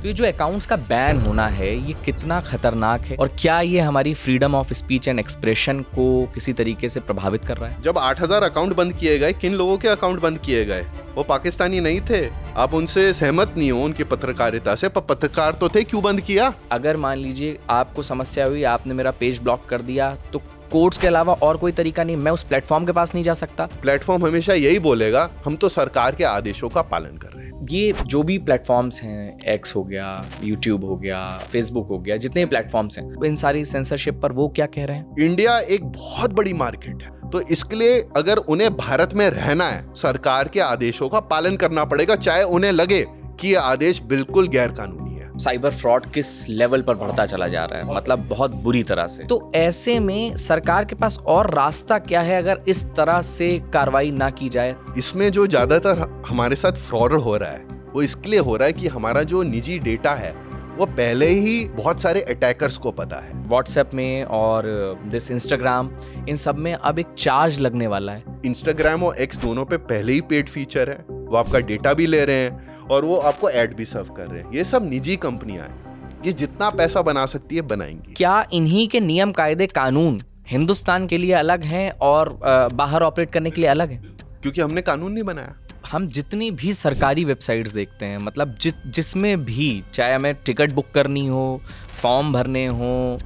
तो ये जो अकाउंट्स का बैन होना है ये कितना खतरनाक है और क्या ये हमारी freedom of speech and expression को किसी तरीके से प्रभावित कर रहा है? जब 8,000 अकाउंट बंद किए गए, किन लोगों के अकाउंट बंद किए गए? वो पाकिस्तानी नहीं थे। आप उनसे सहमत नहीं हो उनकी पत्रकारिता से, पर पत्रकार तो थे, क्यों बंद किया? अगर मान लीजिए आपको समस्या हुई, आपने मेरा पेज ब्लॉक कर दिया, तो कोर्ट्स के अलावा और कोई तरीका नहीं, मैं उस प्लेटफॉर्म के पास नहीं जा सकता? प्लेटफॉर्म हमेशा यही बोलेगा, हम तो सरकार के आदेशों का पालन कर रहे हैं। ये जो भी प्लेटफॉर्म्स हैं, एक्स हो गया, यूट्यूब हो गया, फेसबुक हो गया, जितने प्लेटफॉर्म्स हैं, इन सारी सेंसरशिप पर वो क्या कह रहे हैं? इंडिया एक बहुत बड़ी मार्केट है, तो इसके लिए अगर उन्हें भारत में रहना है, सरकार के आदेशों का पालन करना पड़ेगा, चाहे उन्हें लगे कि ये आदेश बिल्कुल गैर कानूनी है। साइबर फ्रॉड किस लेवल पर बढ़ता चला जा रहा है, मतलब बहुत बुरी तरह से। तो ऐसे में सरकार के पास और रास्ता क्या है अगर इस तरह से कार्रवाई ना की जाए? इसमें जो ज्यादातर हमारे साथ फ्रॉड हो रहा है वो इसके लिए हो रहा है कि हमारा जो निजी डेटा है वो पहले ही बहुत सारे अटैकर्स को पता है। व्हाट्सएप में और दिस इंस्टाग्राम, इन सब में अब एक चार्ज लगने वाला है। इंस्टाग्राम और एक्स दोनों पे पहले ही पेड फीचर है, वो आपका डेटा भी ले रहे हैं और वो आपको ऐड भी सर्व कर रहे हैं। ये सब निजी कंपनियां हैं, ये जितना पैसा बना सकती है बनाएंगी। क्या इन्हीं के नियम कायदे कानून हिंदुस्तान के लिए अलग हैं और बाहर ऑपरेट करने के लिए अलग हैं? क्योंकि हमने कानून नहीं बनाया। हम जितनी भी सरकारी वेबसाइट्स देखते हैं, मतलब जिसमें भी, चाहे हमें टिकट बुक करनी हो, फॉर्म भरने हो,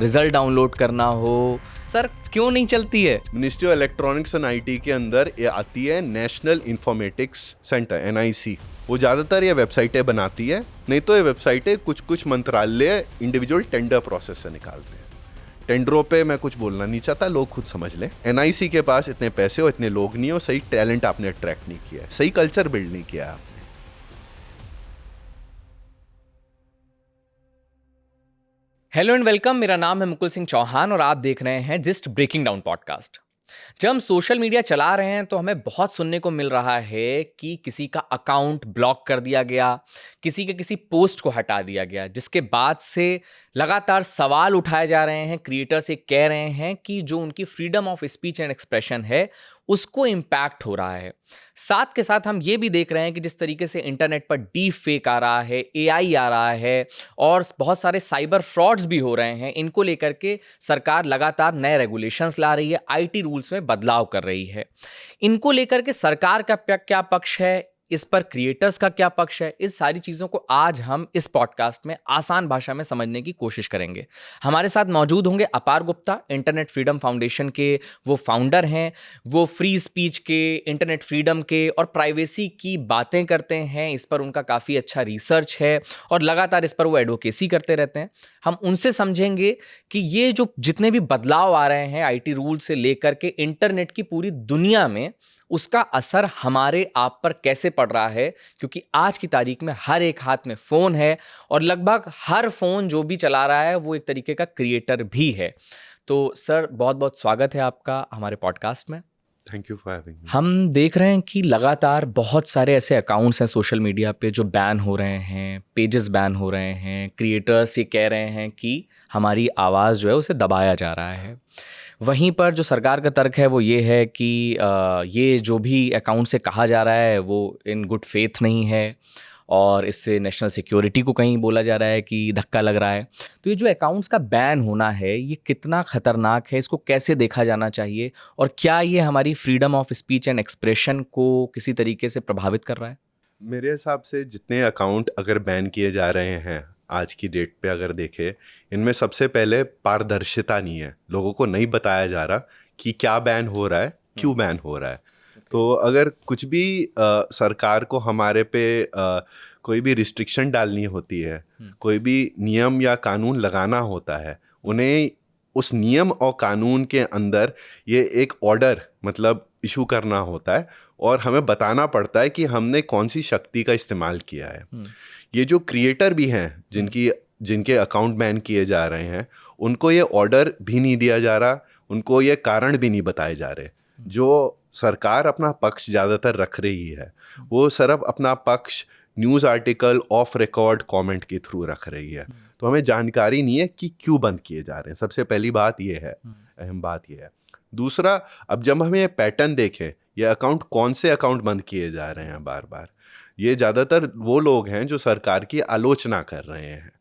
रिजल्ट डाउनलोड करना हो, सर क्यों नहीं चलती है? Ministry of electronics and IT के अंदर ये आती है नेशनल इंफॉर्मेटिक्स सेंटर NIC। वो ज़्यादातर ये वेबसाइटें बनाती है, नहीं तो ये वेबसाइटें कुछ मंत्रालय इंडिविजुअल टेंडर प्रोसेस से निकालते हैं। टेंडरों पे मैं कुछ बोलना नहीं चाहता, लोग खुद समझ लें। NIC के पास इतने पैसे और इतने लोग नहीं हो, सही टैलेंट आपने अट्रैक्ट नहीं किया है, सही कल्चर बिल्ड नहीं किया आपने। हेलो एंड वेलकम, मेरा नाम है मुकुल सिंह चौहान और आप देख रहे हैं जस्ट ब्रेकिंग डाउन पॉडकास्ट। जब हम सोशल मीडिया चला रहे हैं तो हमें बहुत सुनने को मिल रहा है कि किसी का अकाउंट ब्लॉक कर दिया गया, किसी के किसी पोस्ट को हटा दिया गया, जिसके बाद से लगातार सवाल उठाए जा रहे हैं। क्रिएटर्स ये कह रहे हैं कि जो उनकी freedom of speech and expression है उसको इम्पैक्ट हो रहा है। साथ के साथ हम ये भी देख रहे हैं कि जिस तरीके से इंटरनेट पर डीप फेक आ रहा है, AI आ रहा है और बहुत सारे साइबर फ्रॉड्स भी हो रहे हैं, इनको लेकर के सरकार लगातार नए रेगुलेशंस ला रही है, IT रूल्स में बदलाव कर रही है। इनको लेकर के सरकार का क्या पक्ष है, इस पर क्रिएटर्स का क्या पक्ष है, इस सारी चीज़ों को आज हम इस पॉडकास्ट में आसान भाषा में समझने की कोशिश करेंगे। हमारे साथ मौजूद होंगे अपार गुप्ता, इंटरनेट फ्रीडम फाउंडेशन के वो फाउंडर हैं। वो फ्री स्पीच के, इंटरनेट फ्रीडम के और प्राइवेसी की बातें करते हैं। इस पर उनका काफ़ी अच्छा रिसर्च है और लगातार इस पर वो एडवोकेसी करते रहते हैं। हम उनसे समझेंगे कि ये जो जितने भी बदलाव आ रहे हैं IT रूल से लेकर के इंटरनेट की पूरी दुनिया में, उसका असर हमारे आप पर कैसे पड़ रहा है, क्योंकि आज की तारीख में हर एक हाथ में फ़ोन है और लगभग हर फ़ोन जो भी चला रहा है वो एक तरीके का क्रिएटर भी है। तो सर, बहुत बहुत स्वागत है आपका हमारे पॉडकास्ट में। Thank you for having me. हम देख रहे हैं कि लगातार बहुत सारे ऐसे अकाउंट्स हैं सोशल मीडिया पे जो बैन हो रहे हैं, पेजेस बैन हो रहे हैं। क्रिएटर्स ये कह रहे हैं कि हमारी आवाज़ जो है उसे दबाया जा रहा है। वहीं पर जो सरकार का तर्क है वो ये है कि ये जो भी अकाउंट से कहा जा रहा है वो इन गुड फेथ नहीं है और इससे नेशनल सिक्योरिटी को कहीं बोला जा रहा है कि धक्का लग रहा है। तो ये जो अकाउंट्स का बैन होना है ये कितना खतरनाक है, इसको कैसे देखा जाना चाहिए और क्या ये हमारी freedom of speech and expression को किसी तरीके से प्रभावित कर रहा है? मेरे हिसाब से जितने अकाउंट अगर बैन किए जा रहे हैं आज की डेट पे अगर देखें, इनमें सबसे पहले पारदर्शिता नहीं है। लोगों को नहीं बताया जा रहा कि क्या बैन हो रहा है, क्यों बैन हो रहा है। तो अगर कुछ भी सरकार को हमारे पे कोई भी रिस्ट्रिक्शन डालनी होती है, कोई भी नियम या कानून लगाना होता है, उन्हें उस नियम और कानून के अंदर ये एक ऑर्डर मतलब इशू करना होता है और हमें बताना पड़ता है कि हमने कौन सी शक्ति का इस्तेमाल किया है। ये जो क्रिएटर भी हैं जिनके अकाउंट बैन किए जा रहे हैं, उनको ये ऑर्डर भी नहीं दिया जा रहा, उनको ये कारण भी नहीं बताए जा रहे। जो सरकार अपना पक्ष ज़्यादातर रख रही है वो सिर्फ अपना पक्ष news article, of record comment के थ्रू रख रही है। तो हमें जानकारी नहीं है कि क्यों बंद किए जा रहे हैं। सबसे पहली बात ये है, अहम बात ये है। दूसरा, अब जब हमें ये पैटर्न देखें ये अकाउंट कौन से अकाउंट बंद किए जा रहे हैं बार बार। ये ज़्यादातर वो लोग हैं जो सरकार की आलोचना कर रहे हैं।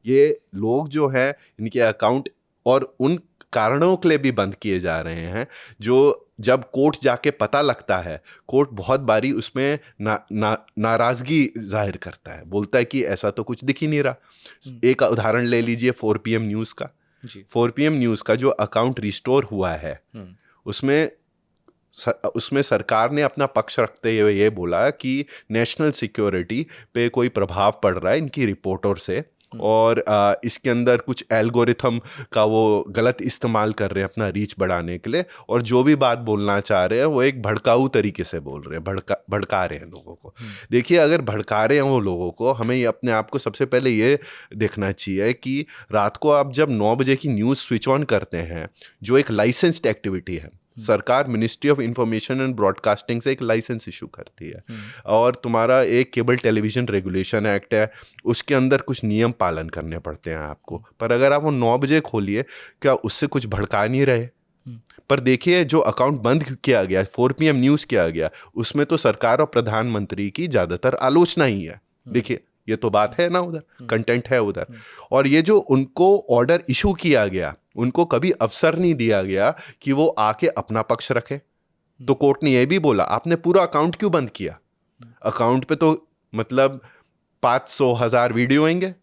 ये लोग जो है इनके अकाउंट और उन कारणों के लिए भी बंद किए जा रहे हैं जो जब कोर्ट जाके पता लगता है, कोर्ट बहुत बारी उसमें नाराजगी जाहिर करता है, बोलता है कि ऐसा तो कुछ दिख ही नहीं रहा। एक उदाहरण ले लीजिए 4 PM न्यूज़ का। 4 PM न्यूज़ का जो अकाउंट रिस्टोर हुआ है उसमें सरकार ने अपना पक्ष रखते हुए ये बोला कि नेशनल सिक्योरिटी पे कोई प्रभाव पड़ रहा है इनकी रिपोर्टों से, और इसके अंदर कुछ एल्गोरिथम का वो गलत इस्तेमाल कर रहे हैं अपना रीच बढ़ाने के लिए, और जो भी बात बोलना चाह रहे हैं वो एक भड़काऊ तरीके से बोल रहे हैं, भड़का रहे हैं लोगों को। देखिए, अगर भड़का रहे हैं वो लोगों को, हमें ये अपने आप को सबसे पहले ये देखना चाहिए कि रात को आप जब 9 बजे की न्यूज़ स्विच ऑन करते हैं, जो एक लाइसेंस्ड एक्टिविटी है, सरकार ministry of information and broadcasting से एक लाइसेंस इशू करती है, और तुम्हारा एक केबल टेलीविजन रेगुलेशन एक्ट है, उसके अंदर कुछ नियम पालन करने पड़ते हैं आपको। पर अगर आप वो 9 बजे खोलिए, क्या उससे कुछ भड़का नहीं रहे? पर देखिए, जो अकाउंट बंद किया गया, 4 PM न्यूज़ किया गया, उसमें तो सरकार और प्रधानमंत्री की ज़्यादातर आलोचना ही है। देखिए, ये तो बात है ना, उधर कंटेंट है उधर। और ये जो उनको ऑर्डर इशू किया गया, उनको कभी अवसर नहीं दिया गया कि वो आके अपना पक्ष रखें। तो कोर्ट ने ये भी बोला, आपने पूरा अकाउंट क्यों बंद किया? अकाउंट पे तो मतलब 500,000 वीडियो होंगे।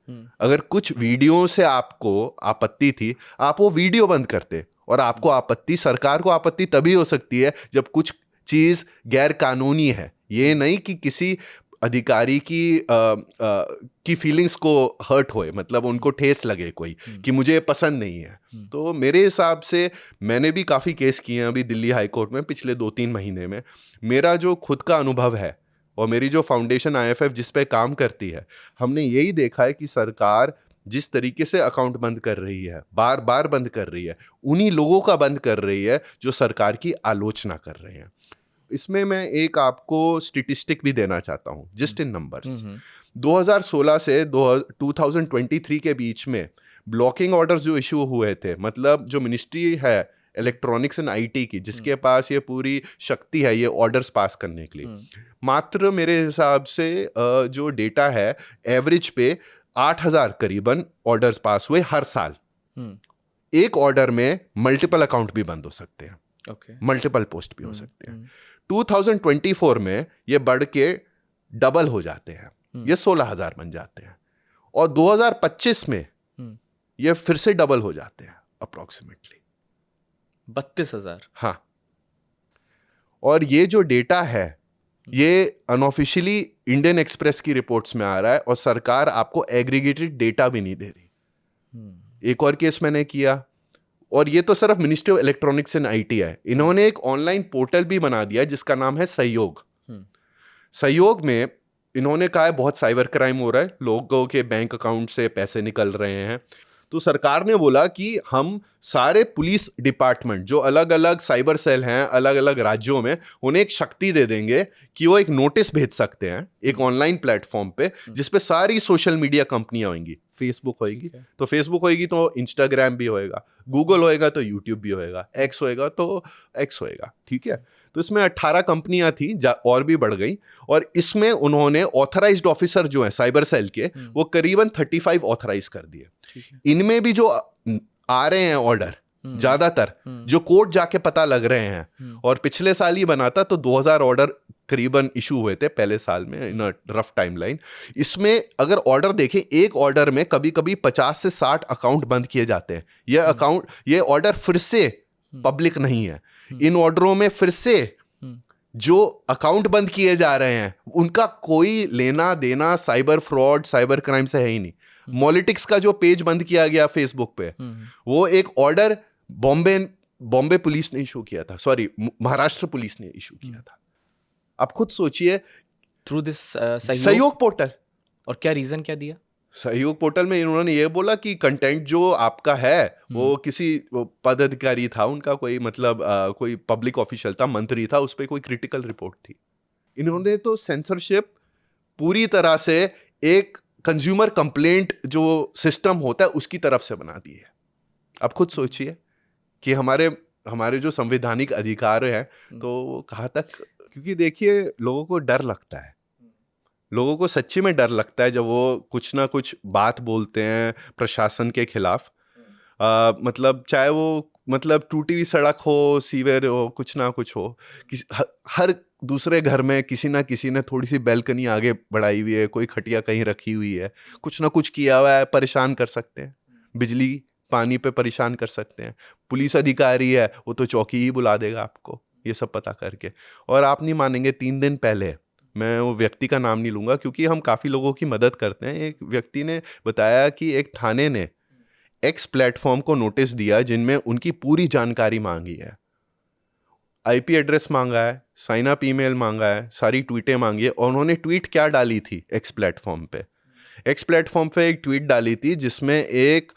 अगर कुछ वीडियो से आपको आपत्ति थी, आप वो वीडियो बंद करते। और आपको आपत्ति, सरकार को आपत्ति तभी हो सकती है जब कुछ चीज़ गैर कानूनी है। ये नहीं कि किसी अधिकारी की फीलिंग्स को हर्ट होए, मतलब उनको ठेस लगे कोई कि मुझे पसंद नहीं है। तो मेरे हिसाब से मैंने भी काफ़ी केस किए हैं अभी दिल्ली हाई कोर्ट में पिछले 2-3 महीने में। मेरा जो खुद का अनुभव है और मेरी जो फाउंडेशन IFF जिस पे काम करती है, हमने यही देखा है कि सरकार जिस तरीके से अकाउंट बंद कर रही है, बार बार बंद कर रही है, उन्हीं लोगों का बंद कर रही है जो सरकार की आलोचना कर रहे हैं। इसमें मैं एक आपको स्टेटिस्टिक भी देना चाहता हूँ, जस्ट इन नंबर्स। 2016 से 2023 के बीच में ब्लॉकिंग ऑर्डर्स जो इशू हुए थे, मतलब जो मिनिस्ट्री है इलेक्ट्रॉनिक्स एंड IT की, जिसके पास ये पूरी शक्ति है ये ऑर्डर्स पास करने के लिए, मात्र मेरे हिसाब से जो डेटा है, एवरेज पे 8,000 करीबन ऑर्डर्स पास हुए हर साल। एक ऑर्डर में मल्टीपल अकाउंट भी बंद हो सकते हैं, मल्टीपल पोस्ट भी हो सकते हैं। 2024 में ये बढ़ के डबल हो जाते हैं, ये 16,000 बन जाते हैं, और 2025 में ये फिर से डबल हो जाते हैं अप्रोक्सीमेटली 32,000। हाँ, और ये जो डेटा है ये अनऑफिशियली इंडियन एक्सप्रेस की रिपोर्ट्स में आ रहा है, और सरकार आपको एग्रीगेटेड डेटा भी नहीं दे रही। एक और केस मैंने किया, और ये तो सिर्फ ministry of electronics and IT है, इन्होंने एक ऑनलाइन पोर्टल भी बना दिया है जिसका नाम है सहयोग। सहयोग में इन्होंने कहा है बहुत साइबर क्राइम हो रहा है, लोगों के बैंक अकाउंट से पैसे निकल रहे हैं। तो सरकार ने बोला कि हम सारे पुलिस डिपार्टमेंट जो अलग अलग साइबर सेल हैं अलग अलग राज्यों में, उन्हें एक शक्ति दे देंगे कि वो एक नोटिस भेज सकते हैं एक ऑनलाइन प्लेटफॉर्म पे, जिसपे सारी सोशल मीडिया कंपनियां होंगी। फेसबुक होएगी तो फेसबुक होएगी तो इंस्टाग्राम भी होएगा, गूगल होएगा तो यूट्यूब भी होएगा, एक्स होएगा तो एक्स होएगा, ठीक है। तो इसमें 18 कंपनियां थी, और भी बढ़ गई, और इसमें उन्होंने ऑथराइज्ड ऑफिसर जो है साइबर सेल के, वो करीबन 35 ऑथराइज कर दिए। इनमें भी जो आ रहे हैं ऑर्डर ज्यादातर जो कोर्ट जाके पता लग रहे हैं, और पिछले साल ही बना था तो 2000 ऑर्डर करीबन इशू हुए थे पहले साल में इन रफ टाइमलाइन। इसमें अगर ऑर्डर देखें, एक ऑर्डर में कभी कभी 50 से 60 अकाउंट बंद किए जाते हैं। ये ऑर्डर फिर से पब्लिक नहीं है। इन ऑर्डरों में फिर से जो अकाउंट बंद किए जा रहे हैं उनका कोई लेना देना साइबर फ्रॉड साइबर क्राइम से है ही नहीं। मॉलिटिक्स का जो पेज बंद किया गया फेसबुक पे, वो एक ऑर्डर बॉम्बे पुलिस ने इशू किया था, सॉरी महाराष्ट्र पुलिस ने इशू किया था। आप खुद सोचिए, थ्रू दिस सहयोग पोर्टल। और क्या रीजन क्या दिया? सहयोग पोर्टल में इन्होंने ये बोला कि कंटेंट जो आपका है वो किसी पदाधिकारी था उनका, कोई मतलब कोई पब्लिक ऑफिशियल था, मंत्री था, उस पर कोई क्रिटिकल रिपोर्ट थी। इन्होंने तो सेंसरशिप पूरी तरह से एक कंज्यूमर कंप्लेंट जो सिस्टम होता है उसकी तरफ से बना दी है। अब खुद सोचिए कि हमारे हमारे जो संवैधानिक अधिकार हैं तो वो कहाँ तक, क्योंकि देखिए लोगों को डर लगता है, लोगों को सच्ची में डर लगता है जब वो कुछ ना कुछ बात बोलते हैं प्रशासन के खिलाफ। मतलब चाहे वो मतलब टूटी हुई सड़क हो, सीवर हो, कुछ ना कुछ हो, हर दूसरे घर में किसी ने थोड़ी सी बैल्कनी आगे बढ़ाई हुई है, कोई खटिया कहीं रखी हुई है, कुछ ना कुछ किया हुआ है, परेशान कर सकते हैं, बिजली पानी पे परेशान कर सकते हैं। पुलिस अधिकारी है वो तो चौकी ही बुला देगा आपको ये सब पता करके। और आप नहीं मानेंगे, 3 दिन पहले, मैं वो व्यक्ति का नाम नहीं लूंगा क्योंकि हम काफ़ी लोगों की मदद करते हैं, एक व्यक्ति ने बताया कि एक थाने ने एक्स प्लेटफॉर्म को नोटिस दिया जिनमें उनकी पूरी जानकारी मांगी है, आईपी एड्रेस मांगा है, साइन अप ईमेल मांगा है, सारी ट्वीटें मांगी है। और उन्होंने ट्वीट क्या डाली थी एक्स प्लेटफॉर्म पे एक ट्वीट डाली थी जिसमें एक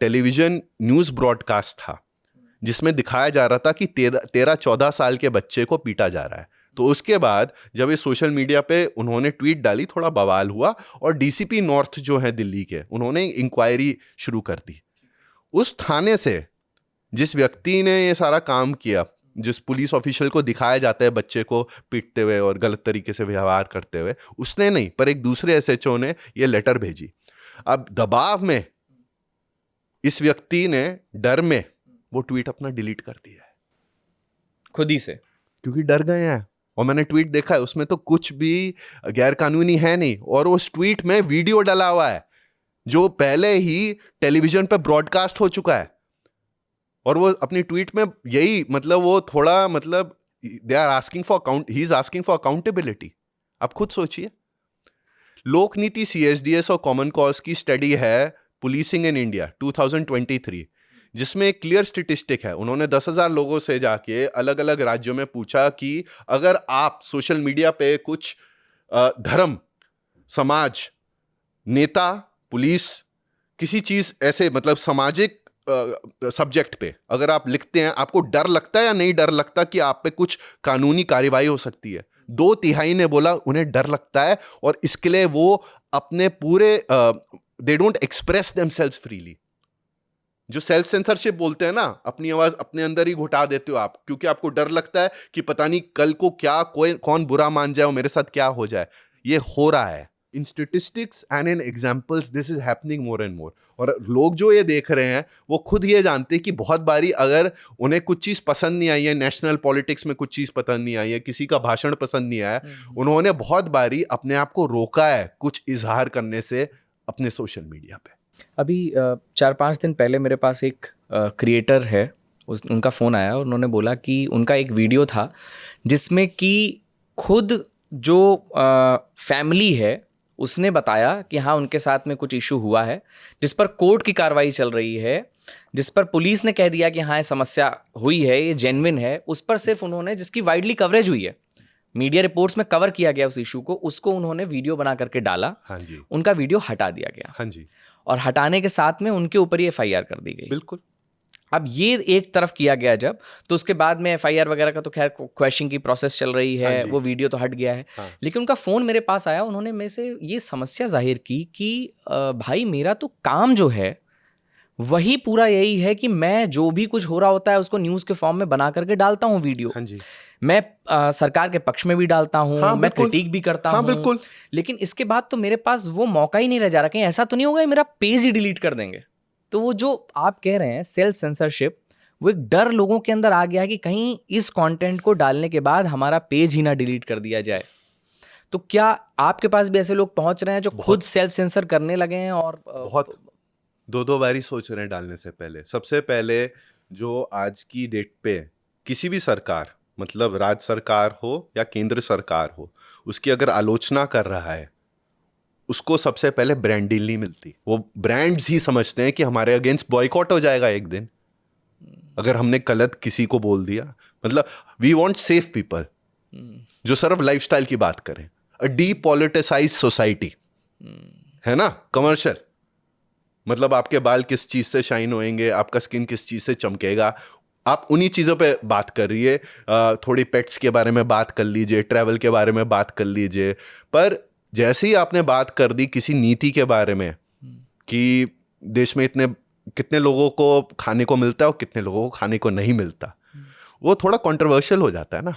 टेलीविजन न्यूज़ ब्रॉडकास्ट था जिसमें दिखाया जा रहा था कि 13-14 साल के बच्चे को पीटा जा रहा है। तो उसके बाद जब ये सोशल मीडिया पे उन्होंने ट्वीट डाली, थोड़ा बवाल हुआ और डीसीपी नॉर्थ जो है दिल्ली के, उन्होंने इंक्वायरी शुरू कर दी। उस थाने से जिस व्यक्ति ने ये सारा काम किया, जिस पुलिस ऑफिशियल को दिखाया जाता है बच्चे को पीटते हुए और गलत तरीके से व्यवहार करते हुए, उसने नहीं पर एक दूसरे एसएचओ ने ये लेटर भेजी। अब दबाव में इस व्यक्ति ने डर में वो ट्वीट अपना डिलीट कर दिया है खुद ही से, क्योंकि डर गए हैं। और मैंने ट्वीट देखा है, उसमें तो कुछ भी गैर कानूनी है नहीं, और उस ट्वीट में वीडियो डला हुआ है जो पहले ही टेलीविजन पे ब्रॉडकास्ट हो चुका है। और वो अपनी ट्वीट में यही मतलब वो थोड़ा मतलब they are asking for he is asking for accountability. आप खुद सोचिए, लोक नीति CSDS और कॉमन कॉज की स्टडी है पुलिसिंग इन इंडिया 2023, जिसमें एक क्लियर स्टेटिस्टिक है। उन्होंने 10,000 लोगों से जाके अलग अलग राज्यों में पूछा कि अगर आप सोशल मीडिया पे कुछ धर्म, समाज, नेता, पुलिस, किसी चीज ऐसे मतलब सामाजिक सब्जेक्ट पे अगर आप लिखते हैं, आपको डर लगता है या नहीं डर लगता कि आप पे कुछ कानूनी कार्रवाई हो सकती है? 2/3 ने बोला उन्हें डर लगता है, और इसके लिए वो अपने पूरे they don't express themselves freely. जो सेल्फ सेंसरशिप बोलते हैं ना, अपनी आवाज अपने अंदर ही घुटा देते हो आप, क्योंकि आपको डर लगता है कि पता नहीं कल को क्या कौन बुरा मान जाए और मेरे साथ क्या हो जाए। ये हो रहा है in statistics and in examples, this is happening more and more. और लोग जो ये देख रहे हैं वो खुद ये जानते हैं कि बहुत बारी अगर उन्हें कुछ चीज़ पसंद नहीं आई है, नेशनल पॉलिटिक्स में कुछ चीज़ पसंद नहीं आई है, किसी का भाषण पसंद नहीं आया, उन्होंने बहुत बारी अपने आप को रोका है कुछ इजहार करने से अपने सोशल मीडिया पे। अभी 4-5 दिन पहले मेरे पास एक क्रिएटर है, उनका फ़ोन आया और उन्होंने बोला कि उनका एक वीडियो था जिसमें कि खुद जो फैमिली है उसने बताया कि हाँ उनके साथ में कुछ इशू हुआ है, जिस पर कोर्ट की कार्रवाई चल रही है, जिस पर पुलिस ने कह दिया कि हाँ ये समस्या हुई है, ये जेन्युइन है। उस पर सिर्फ उन्होंने, जिसकी वाइडली कवरेज हुई है, मीडिया रिपोर्ट्स में कवर किया गया उस इशू को, उसको उन्होंने वीडियो बना करके डाला। हाँ जी। उनका वीडियो हटा दिया गया। हाँ जी। और हटाने के साथ में उनके ऊपर ही FIR कर दी गई। बिल्कुल। अब ये एक तरफ किया गया जब, तो उसके बाद में FIR वगैरह का तो खैर क्वेश्चनिंग की प्रोसेस चल रही है। हाँ जी। वो वीडियो तो हट गया है। हाँ। लेकिन उनका फ़ोन मेरे पास आया, उन्होंने मेरे से ये समस्या जाहिर की कि भाई मेरा तो काम जो है वही पूरा यही है कि मैं जो भी कुछ हो रहा होता है उसको न्यूज़ के फॉर्म में बना करके डालता हूँ वीडियो। हाँ जी। मैं सरकार के पक्ष में भी डालता हूँ। हाँ, मैं क्रिटिक भी करता हूँ। बिल्कुल। लेकिन इसके बाद तो मेरे पास वो मौका ही नहीं रह जा रहा, कहीं ऐसा तो नहीं होगा मेरा पेज ही डिलीट कर देंगे। तो वो जो आप कह रहे हैं सेल्फ सेंसरशिप, वो एक डर लोगों के अंदर आ गया है कि कहीं इस कंटेंट को डालने के बाद हमारा पेज ही ना डिलीट कर दिया जाए। तो क्या आपके पास भी ऐसे लोग पहुंच रहे हैं जो खुद सेल्फ सेंसर करने लगे हैं? और बहुत 2 बारी सोच रहे हैं डालने से पहले। सबसे पहले जो आज की डेट पे किसी भी सरकार, मतलब राज्य सरकार हो या केंद्र सरकार हो, उसकी अगर आलोचना कर रहा है, उसको सबसे पहले ब्रांड डील नहीं मिलती। वो ब्रांड्स ही समझते हैं कि हमारे अगेंस्ट बॉयकॉट हो जाएगा एक दिन अगर हमने गलत किसी को बोल दिया। मतलब वी वांट सेफ पीपल जो सिर्फ लाइफस्टाइल की बात करें। अ डीपॉलिटिसाइज सोसाइटी है ना, कमर्शियल। मतलब आपके बाल किस चीज से शाइन होएंगे, आपका स्किन किस चीज से चमकेगा, आप उन्हीं चीज़ों पे बात कर रही है। थोड़ी पेट्स के बारे में बात कर लीजिए, ट्रैवल के बारे में बात कर लीजिए। पर जैसे ही आपने बात कर दी किसी नीति के बारे में कि देश में इतने कितने लोगों को खाने को मिलता है और कितने लोगों को खाने को नहीं मिलता, वो थोड़ा कंट्रोवर्शियल हो जाता है ना।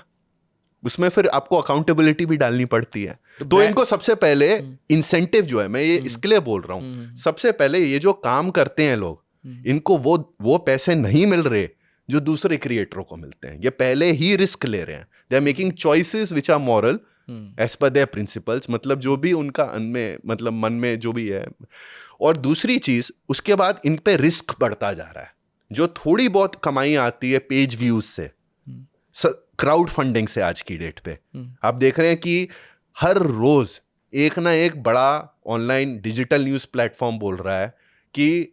उसमें फिर आपको अकाउंटेबिलिटी भी डालनी पड़ती है। तो इनको सबसे पहले इंसेंटिव जो है, मैं ये इसके लिए बोल रहा हूँ, सबसे पहले ये जो काम करते हैं लोग, इनको वो पैसे नहीं मिल रहे जो दूसरे क्रिएटरों को मिलते हैं। ये पहले ही रिस्क ले रहे हैं। They are making choices which are moral edge पर देयर प्रिंसिपल्स, मतलब जो भी उनका मतलब मन में जो भी है। और दूसरी चीज, उसके बाद इन पे रिस्क बढ़ता जा रहा है। जो थोड़ी बहुत कमाई आती है पेज व्यूज से, क्राउड फंडिंग से, आज की डेट पे आप देख रहे हैं कि हर रोज एक ना एक बड़ा ऑनलाइन डिजिटल न्यूज प्लेटफॉर्म बोल रहा है कि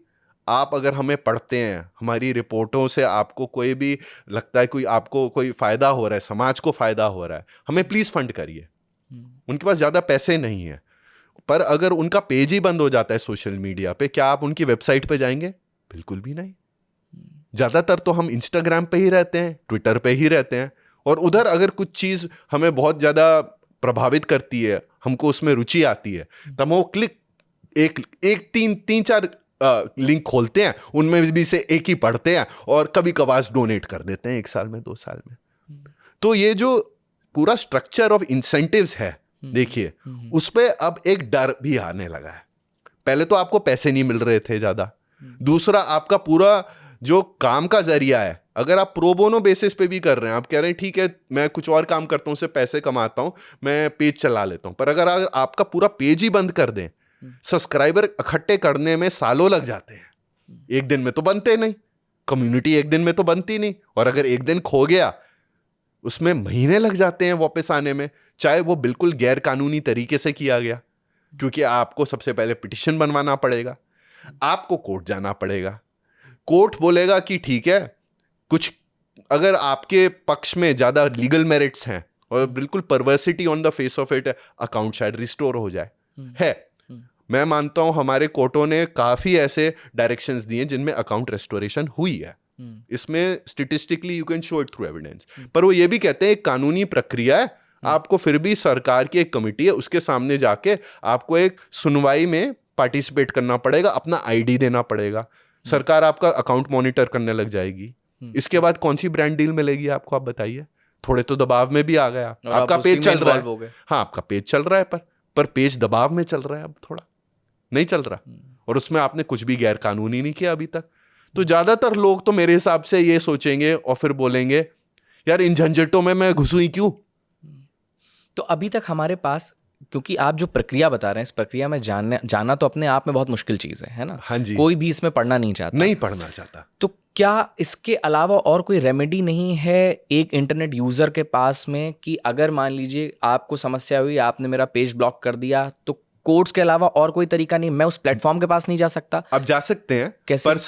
आप अगर हमें पढ़ते हैं, हमारी रिपोर्टों से आपको कोई भी लगता है कोई आपको कोई फायदा हो रहा है, समाज को फायदा हो रहा है, हमें प्लीज फंड करिए। उनके पास ज्यादा पैसे नहीं है, पर अगर उनका पेज ही बंद हो जाता है सोशल मीडिया पे, क्या आप उनकी वेबसाइट पे जाएंगे? बिल्कुल भी नहीं। ज्यादातर तो हम इंस्टाग्राम पे ही रहते हैं, ट्विटर पे ही रहते हैं, और उधर अगर कुछ चीज हमें बहुत ज्यादा प्रभावित करती है, हमको उसमें रुचि आती है, तब वो क्लिक एक तीन चार लिंक खोलते हैं, उनमें भी से एक ही पढ़ते हैं और कभी कभार डोनेट कर देते हैं 1 साल में 2 साल में। तो ये जो पूरा स्ट्रक्चर ऑफ इंसेंटिव्स है, देखिए उस पे अब एक डर भी आने लगा है। पहले तो आपको पैसे नहीं मिल रहे थे ज्यादा, दूसरा आपका पूरा जो काम का जरिया है, अगर आप प्रो बोनो बेसिस पे भी कर रहे हैं, आप कह रहे हैं ठीक है मैं कुछ और काम करता हूं, उससे पैसे कमाता हूं, मैं पेज चला लेता हूं, पर अगर आपका पूरा पेज ही बंद कर दें, सब्सक्राइबर इकट्ठे करने में सालों लग जाते हैं, एक दिन में तो बनते नहीं, कम्युनिटी एक दिन में तो बनती नहीं, और अगर एक दिन खो गया उसमें महीने लग जाते हैं वापस आने में, चाहे वो बिल्कुल गैर कानूनी तरीके से किया गया, क्योंकि आपको सबसे पहले पिटिशन बनवाना पड़ेगा, आपको कोर्ट जाना पड़ेगा, कोर्ट बोलेगा कि ठीक है, कुछ अगर आपके पक्ष में ज्यादा लीगल मेरिट्स हैं और बिल्कुल perversity on the face of it, account शायद रिस्टोर हो जाए। है, मैं मानता हूं हमारे कोर्टों ने काफी ऐसे डायरेक्शंस दिए जिनमें अकाउंट रेस्टोरेशन हुई है। इसमें statistically you can show it through evidence, पर वो ये भी कहते हैं एक कानूनी प्रक्रिया है, आपको फिर भी सरकार की एक कमेटी है, उसके सामने जाके आपको एक सुनवाई में पार्टिसिपेट करना पड़ेगा, अपना आईडी देना पड़ेगा, सरकार आपका अकाउंट मॉनिटर करने लग जाएगी। इसके बाद कौन सी ब्रांड डील मिलेगी आपको, आप बताइए। थोड़े तो दबाव में भी आ गया, आपका पेज चल रहा है, हाँ आपका पेज चल रहा है, पर पेज दबाव में चल रहा है, अब थोड़ा नहीं चल रहा, और उसमें आपने कुछ भी गैर कानूनी नहीं किया अभी तक। तो ज्यादातर लोग तो मेरे हिसाब से ये सोचेंगे और फिर बोलेंगे यार इन झंझटों में मैं घुसूं ही क्यों। तो अभी तक हमारे पास, क्योंकि आप जो प्रक्रिया बता रहे हैं, इस प्रक्रिया में जाना तो अपने आप में बहुत मुश्किल चीज है ना? हाँ जी, कोई भी इसमें पढ़ना नहीं चाहता। तो क्या इसके अलावा और कोई रेमेडी नहीं है एक इंटरनेट यूजर के पास में, कि अगर मान लीजिए आपको समस्या हुई, आपने मेरा पेज ब्लॉक कर दिया, तो कोर्ट्स के अलावा और कोई तरीका नहीं, मैं उस प्लेटफॉर्म के पास नहीं जा सकता? अब जा सकते हैं, कैसे? पर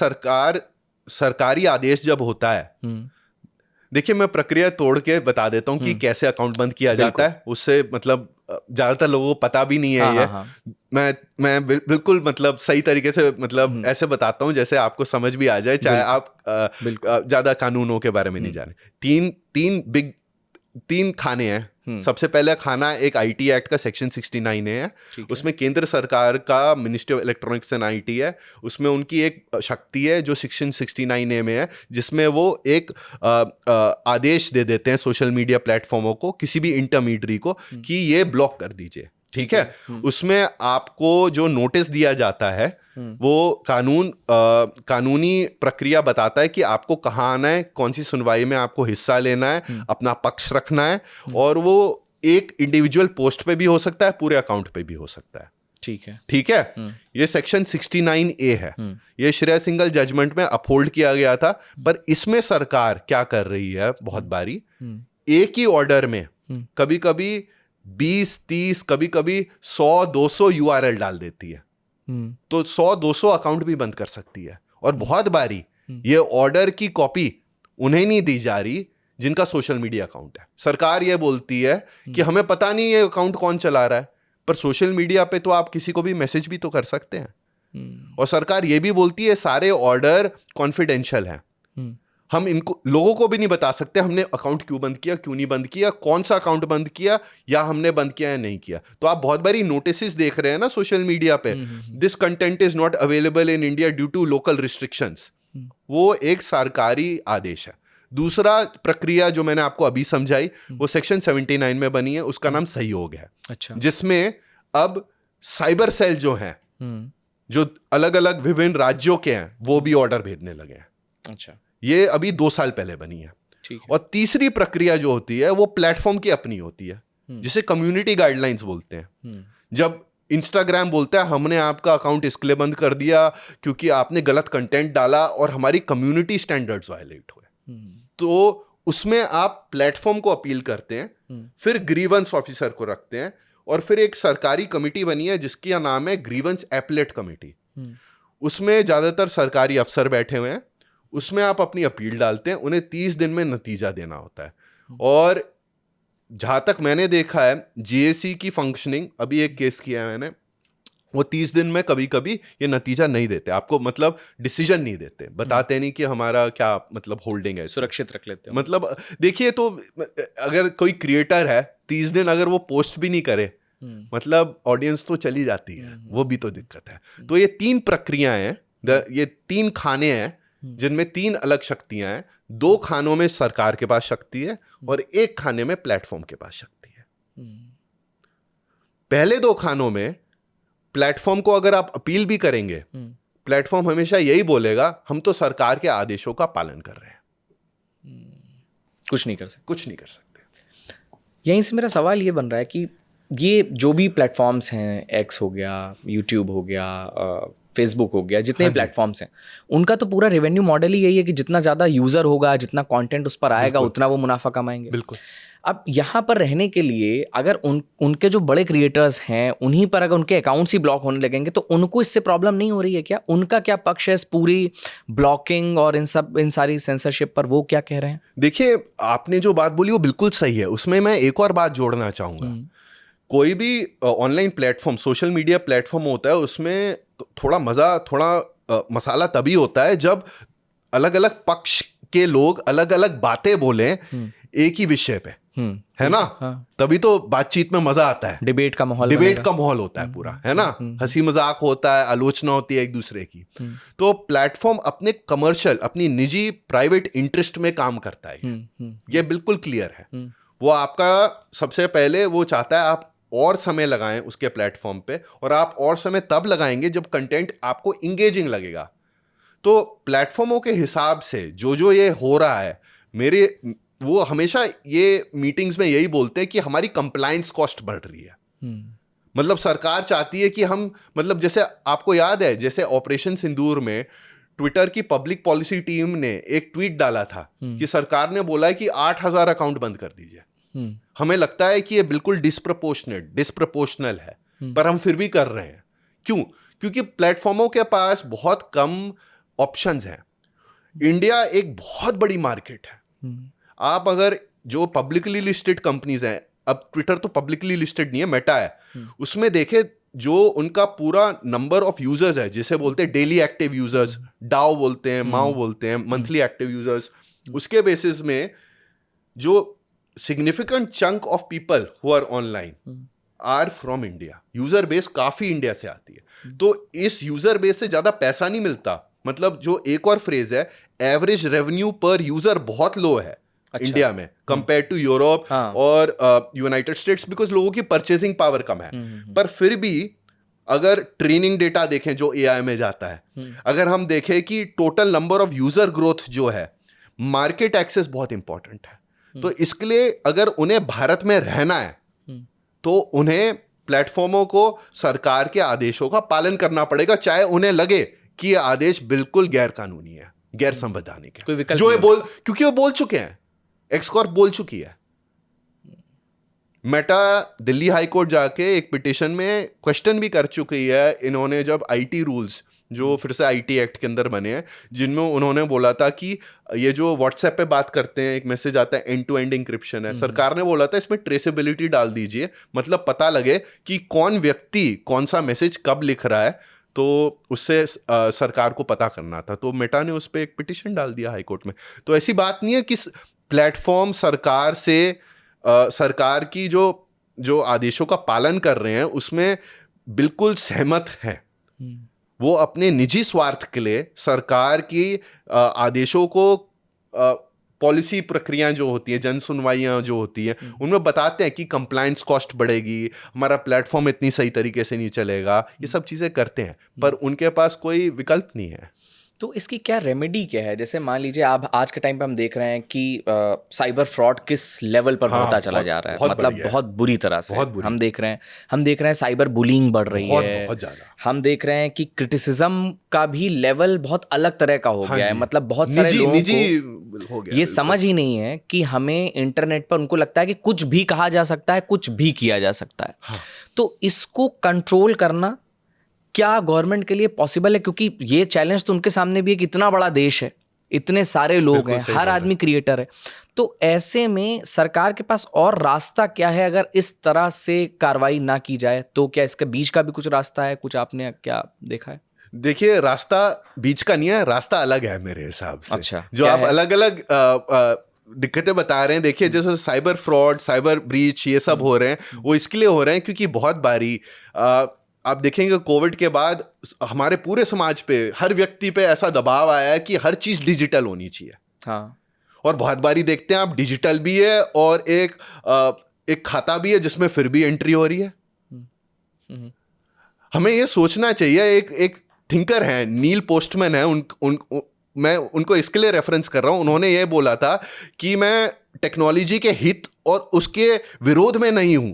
सरकारी आदेश जब होता है, देखिए मैं प्रक्रिया तोड़ के बता देता हूं कि कैसे अकाउंट बंद किया जाता है। उससे मतलब ज्यादातर लोगों को पता भी नहीं है। हाँ, ये हाँ, हाँ। मैं बिल्कुल मतलब सही तरीके से मतलब ऐसे बताता हूं जैसे आपको समझ भी आ जाए, चाहे आप ज्यादा कानूनों के बारे में नहीं जाने। तीन खाने हैं। सबसे पहले खाना एक आईटी एक्ट का सेक्शन 69A है, उसमें केंद्र सरकार का ministry of electronics and IT है, उसमें उनकी एक शक्ति है जो सेक्शन 69A में है, जिसमें वो एक आदेश दे देते हैं सोशल मीडिया प्लेटफॉर्मों को, किसी भी इंटरमीडियरी को, कि ये ब्लॉक कर दीजिए, ठीक है। उसमें आपको जो नोटिस दिया जाता है वो कानूनी प्रक्रिया बताता है कि आपको कहाँ आना है, कौन सी सुनवाई में आपको हिस्सा लेना है, अपना पक्ष रखना है, और वो एक इंडिविजुअल पोस्ट पे भी हो सकता है, पूरे अकाउंट पे भी हो सकता है। ठीक है। ये सेक्शन 69A है, ये श्रेय सिंगल जजमेंट में अपहोल्ड किया गया था। पर इसमें सरकार क्या कर रही है, बहुत बारी एक ही ऑर्डर में कभी कभी 20-30 कभी कभी 100-200 URL डाल देती है, तो 100-200 अकाउंट भी बंद कर सकती है। और बहुत बारी ये ऑर्डर की कॉपी उन्हें नहीं दी जा रही जिनका सोशल मीडिया अकाउंट है। सरकार ये बोलती है कि हमें पता नहीं ये अकाउंट कौन चला रहा है, पर सोशल मीडिया पे तो आप किसी को भी मैसेज भी तो कर सकते हैं। और सरकार ये भी बोलती है सारे ऑर्डर कॉन्फिडेंशियल हैं, हम इनको लोगों को भी नहीं बता सकते हमने अकाउंट क्यों बंद किया, क्यों नहीं बंद किया, कौन सा अकाउंट बंद किया, या हमने बंद किया या नहीं किया। तो आप बहुत बारी नोटिस देख रहे हैं ना सोशल मीडिया पे, this content is not available in India due to local restrictions. वो एक सरकारी आदेश है। दूसरा प्रक्रिया जो मैंने आपको अभी समझाई वो सेक्शन 79 में बनी है, उसका नाम सहयोग है। अच्छा। जिसमें अब साइबर सेल जो हैं, जो अलग अलग विभिन्न राज्यों के हैं, वो भी ऑर्डर भेजने लगे हैं। अच्छा। ये अभी 2 साल पहले बनी है। ठीक है। और तीसरी प्रक्रिया जो होती है वो प्लेटफॉर्म की अपनी होती है, जिसे कम्युनिटी गाइडलाइंस बोलते हैं। जब इंस्टाग्राम बोलता है हमने आपका अकाउंट इसके लिए बंद कर दिया क्योंकि आपने गलत कंटेंट डाला और हमारी कम्युनिटी स्टैंडर्ड्स वायलेट हुए, तो उसमें आप प्लेटफॉर्म को अपील करते हैं, फिर ग्रीवेंस ऑफिसर को रखते हैं, और फिर एक सरकारी कमेटी बनी है जिसका नाम है ग्रीवेंस एपलेट कमेटी। उसमें ज्यादातर सरकारी अफसर बैठे हुए हैं। उसमें आप अपनी अपील डालते हैं, उन्हें 30 दिन में नतीजा देना होता है। और जहां तक मैंने देखा है जीएसी की फंक्शनिंग, अभी एक केस किया है मैंने, वो 30 दिन में कभी कभी ये नतीजा नहीं देते आपको, मतलब डिसीजन नहीं देते, बताते नहीं कि हमारा क्या मतलब होल्डिंग है, सुरक्षित रख लेते हैं। मतलब देखिए, तो अगर कोई क्रिएटर है 30 दिन अगर वो पोस्ट भी नहीं करे, मतलब ऑडियंस तो चली जाती है, वो भी तो दिक्कत है। तो ये 3 प्रक्रियाएं हैं, ये 3 खाने हैं जिनमें 3 अलग शक्तियां हैं। 2 खानों में सरकार के पास शक्ति है और 1 खाने में प्लेटफॉर्म के पास शक्ति है। पहले 2 खानों में प्लेटफॉर्म को अगर आप अपील भी करेंगे, प्लेटफॉर्म हमेशा यही बोलेगा हम तो सरकार के आदेशों का पालन कर रहे हैं, कुछ नहीं कर सकते, कुछ नहीं कर सकते। यहीं से मेरा सवाल ये बन रहा है कि ये जो भी प्लेटफॉर्म्स हैं, एक्स हो गया, यूट्यूब हो गया, फेसबुक हो गया, जितने प्लेटफॉर्म्स हैं, उनका तो पूरा रेवेन्यू मॉडल ही यही है कि जितना ज़्यादा यूज़र होगा, जितना कंटेंट उस पर आएगा, उतना वो मुनाफा कमाएंगे। बिल्कुल। अब यहाँ पर रहने के लिए अगर उनके जो बड़े क्रिएटर्स हैं, उन्हीं पर अगर उनके अकाउंट्स ही ब्लॉक होने लगेंगे तो उनको इससे प्रॉब्लम नहीं हो रही है क्या? उनका क्या पक्ष है इस पूरी ब्लॉकिंग और इन सारी सेंसरशिप पर? वो क्या कह रहे हैं? देखिए, आपने जो बात बोली वो बिल्कुल सही है। उसमें मैं एक और बात जोड़ना चाहूँगा। कोई भी online platform, social media platform होता है, उसमें थोड़ा मज़ा, थोड़ा मसाला तभी होता है जब अलग अलग पक्ष के लोग अलग अलग बातें बोलें एक ही विषय पे, है ना? हाँ। तभी तो बातचीत में मजा आता है। डिबेट का माहौल होता है पूरा, है ना? हंसी मजाक होता है, आलोचना होती है एक दूसरे की। तो प्लेटफॉर्म अपने कमर्शियल, अपनी निजी प्राइवेट इंटरेस्ट में काम करता है, ये बिल्कुल क्लियर है। वो आपका सबसे पहले वो चाहता है आप और समय लगाएं उसके प्लेटफॉर्म पे, और आप और समय तब लगाएंगे जब कंटेंट आपको इंगेजिंग लगेगा। तो प्लेटफॉर्मों के हिसाब से जो ये हो रहा है, वो हमेशा ये मीटिंग्स में यही बोलते हैं कि हमारी कंप्लायंस कॉस्ट बढ़ रही है। मतलब सरकार चाहती है कि हम, मतलब जैसे आपको याद है, जैसे ऑपरेशन सिंदूर में ट्विटर की पब्लिक पॉलिसी टीम ने एक ट्वीट डाला था कि सरकार ने बोला है कि 8,000 अकाउंट बंद कर दीजिए। हमें लगता है कि ये बिल्कुल डिस्प्रपोर्शनल है, पर हम फिर भी कर रहे हैं। क्यों? क्योंकि प्लेटफॉर्मों के पास बहुत कम ऑप्शंस हैं। इंडिया एक बहुत बड़ी मार्केट है। आप अगर जो पब्लिकली लिस्टेड कंपनीज हैं, अब ट्विटर तो पब्लिकली लिस्टेड नहीं है, मेटा है, उसमें देखे जो उनका पूरा नंबर ऑफ यूजर्स है, जिसे बोलते हैं डेली एक्टिव यूजर्स, डाओ बोलते हैं, माओ बोलते हैं, मंथली एक्टिव यूजर्स, उसके बेसिस में जो significant chunk of people who are online are from India. User base काफी इंडिया से आती है। तो इस यूजर बेस से ज्यादा पैसा नहीं मिलता। मतलब जो एक और फ्रेज है, एवरेज रेवेन्यू पर यूजर बहुत लो है इंडिया में कंपेयर टू यूरोप और यूनाइटेड स्टेट्स, बिकॉज लोगों की परचेसिंग पावर कम है। पर फिर भी अगर ट्रेनिंग डेटा देखें जो एआई में जाता है, अगर हम देखें कि total number of user growth जो है, मार्केट एक्सेस बहुत इंपॉर्टेंट है। तो इसके लिए अगर उन्हें भारत में रहना है तो उन्हें प्लेटफॉर्मों को सरकार के आदेशों का पालन करना पड़ेगा, चाहे उन्हें लगे कि ये आदेश बिल्कुल गैर कानूनी है, गैर संवैधानिक है। जो ये क्योंकि वो बोल चुके हैं, एक्सकॉर्प बोल चुकी है। मेटा दिल्ली हाई कोर्ट जाके एक पिटीशन में क्वेश्चन भी कर चुकी है इन्होंने, जब आईटी रूल्स जो फिर से आईटी एक्ट के अंदर बने हैं, जिनमें उन्होंने बोला था कि ये जो व्हाट्सएप पे बात करते हैं, एक मैसेज आता है, एंड टू एंड इंक्रिप्शन है। सरकार ने बोला था इसमें ट्रेसेबिलिटी डाल दीजिए, मतलब पता लगे कि कौन व्यक्ति कौन सा मैसेज कब लिख रहा है, तो उससे सरकार को पता करना था, तो मेटा ने उस पर एक पिटिशन डाल दिया हाई कोर्ट में। तो ऐसी बात नहीं है कि प्लेटफॉर्म सरकार से सरकार की जो आदेशों का पालन कर रहे हैं उसमें बिल्कुल सहमत है। वो अपने निजी स्वार्थ के लिए सरकार की आदेशों को, पॉलिसी प्रक्रियाएं जो होती है, जन सुनवाइयां जो होती हैं, उनमें बताते हैं कि कंप्लायंस कॉस्ट बढ़ेगी, हमारा प्लेटफॉर्म इतनी सही तरीके से नहीं चलेगा, ये सब चीज़ें करते हैं, पर उनके पास कोई विकल्प नहीं है। तो इसकी क्या रेमेडी क्या है? जैसे मान लीजिए आप आज के टाइम पे हम देख रहे हैं कि साइबर फ्रॉड किस लेवल पर बढ़ता चला जा रहा है, मतलब बहुत बुरी तरह से हम देख रहे हैं साइबर बुलिंग बढ़ रही है, बहुत ज़्यादा। हम देख रहे हैं कि क्रिटिसिज्म का भी लेवल बहुत अलग तरह का हो गया है, मतलब बहुत सारे लोगों को हो गया, ये समझ ही नहीं है कि हमें इंटरनेट पर, उनको लगता है कि कुछ भी कहा जा सकता है, कुछ भी किया जा सकता है। हाँ। तो इसको कंट्रोल करना क्या गवर्नमेंट के लिए पॉसिबल है? क्योंकि ये चैलेंज तो उनके सामने भी है कि इतना बड़ा देश है, इतने सारे लोग हैं, हर आदमी क्रिएटर है। तो ऐसे में सरकार के पास और रास्ता क्या है अगर इस तरह से कार्रवाई ना की जाए? तो क्या इसके बीच का भी कुछ रास्ता है? कुछ आपने क्या देखा है? देखिए, रास्ता बीच का नहीं है, रास्ता अलग है मेरे हिसाब से। अच्छा, जो आप अलग अलग दिक्कतें बता रहे हैं, देखिए जैसे साइबर फ्रॉड, साइबर ब्रीच, ये सब हो रहे हैं, वो इसके लिए हो रहे हैं क्योंकि बहुत बारी आप देखेंगे कोविड के बाद हमारे पूरे समाज पे, हर व्यक्ति पे ऐसा दबाव आया है कि हर चीज डिजिटल होनी चाहिए। हाँ। और बहुत बारी देखते हैं आप, डिजिटल भी है और एक खाता भी है जिसमें फिर भी एंट्री हो रही है। हमें ये सोचना चाहिए। एक थिंकर है, नील पोस्टमैन है, मैं उनको इसके लिए रेफरेंस कर रहा हूं। उन्होंने ये बोला था कि मैं टेक्नोलॉजी के हित और उसके विरोध में नहीं हूं,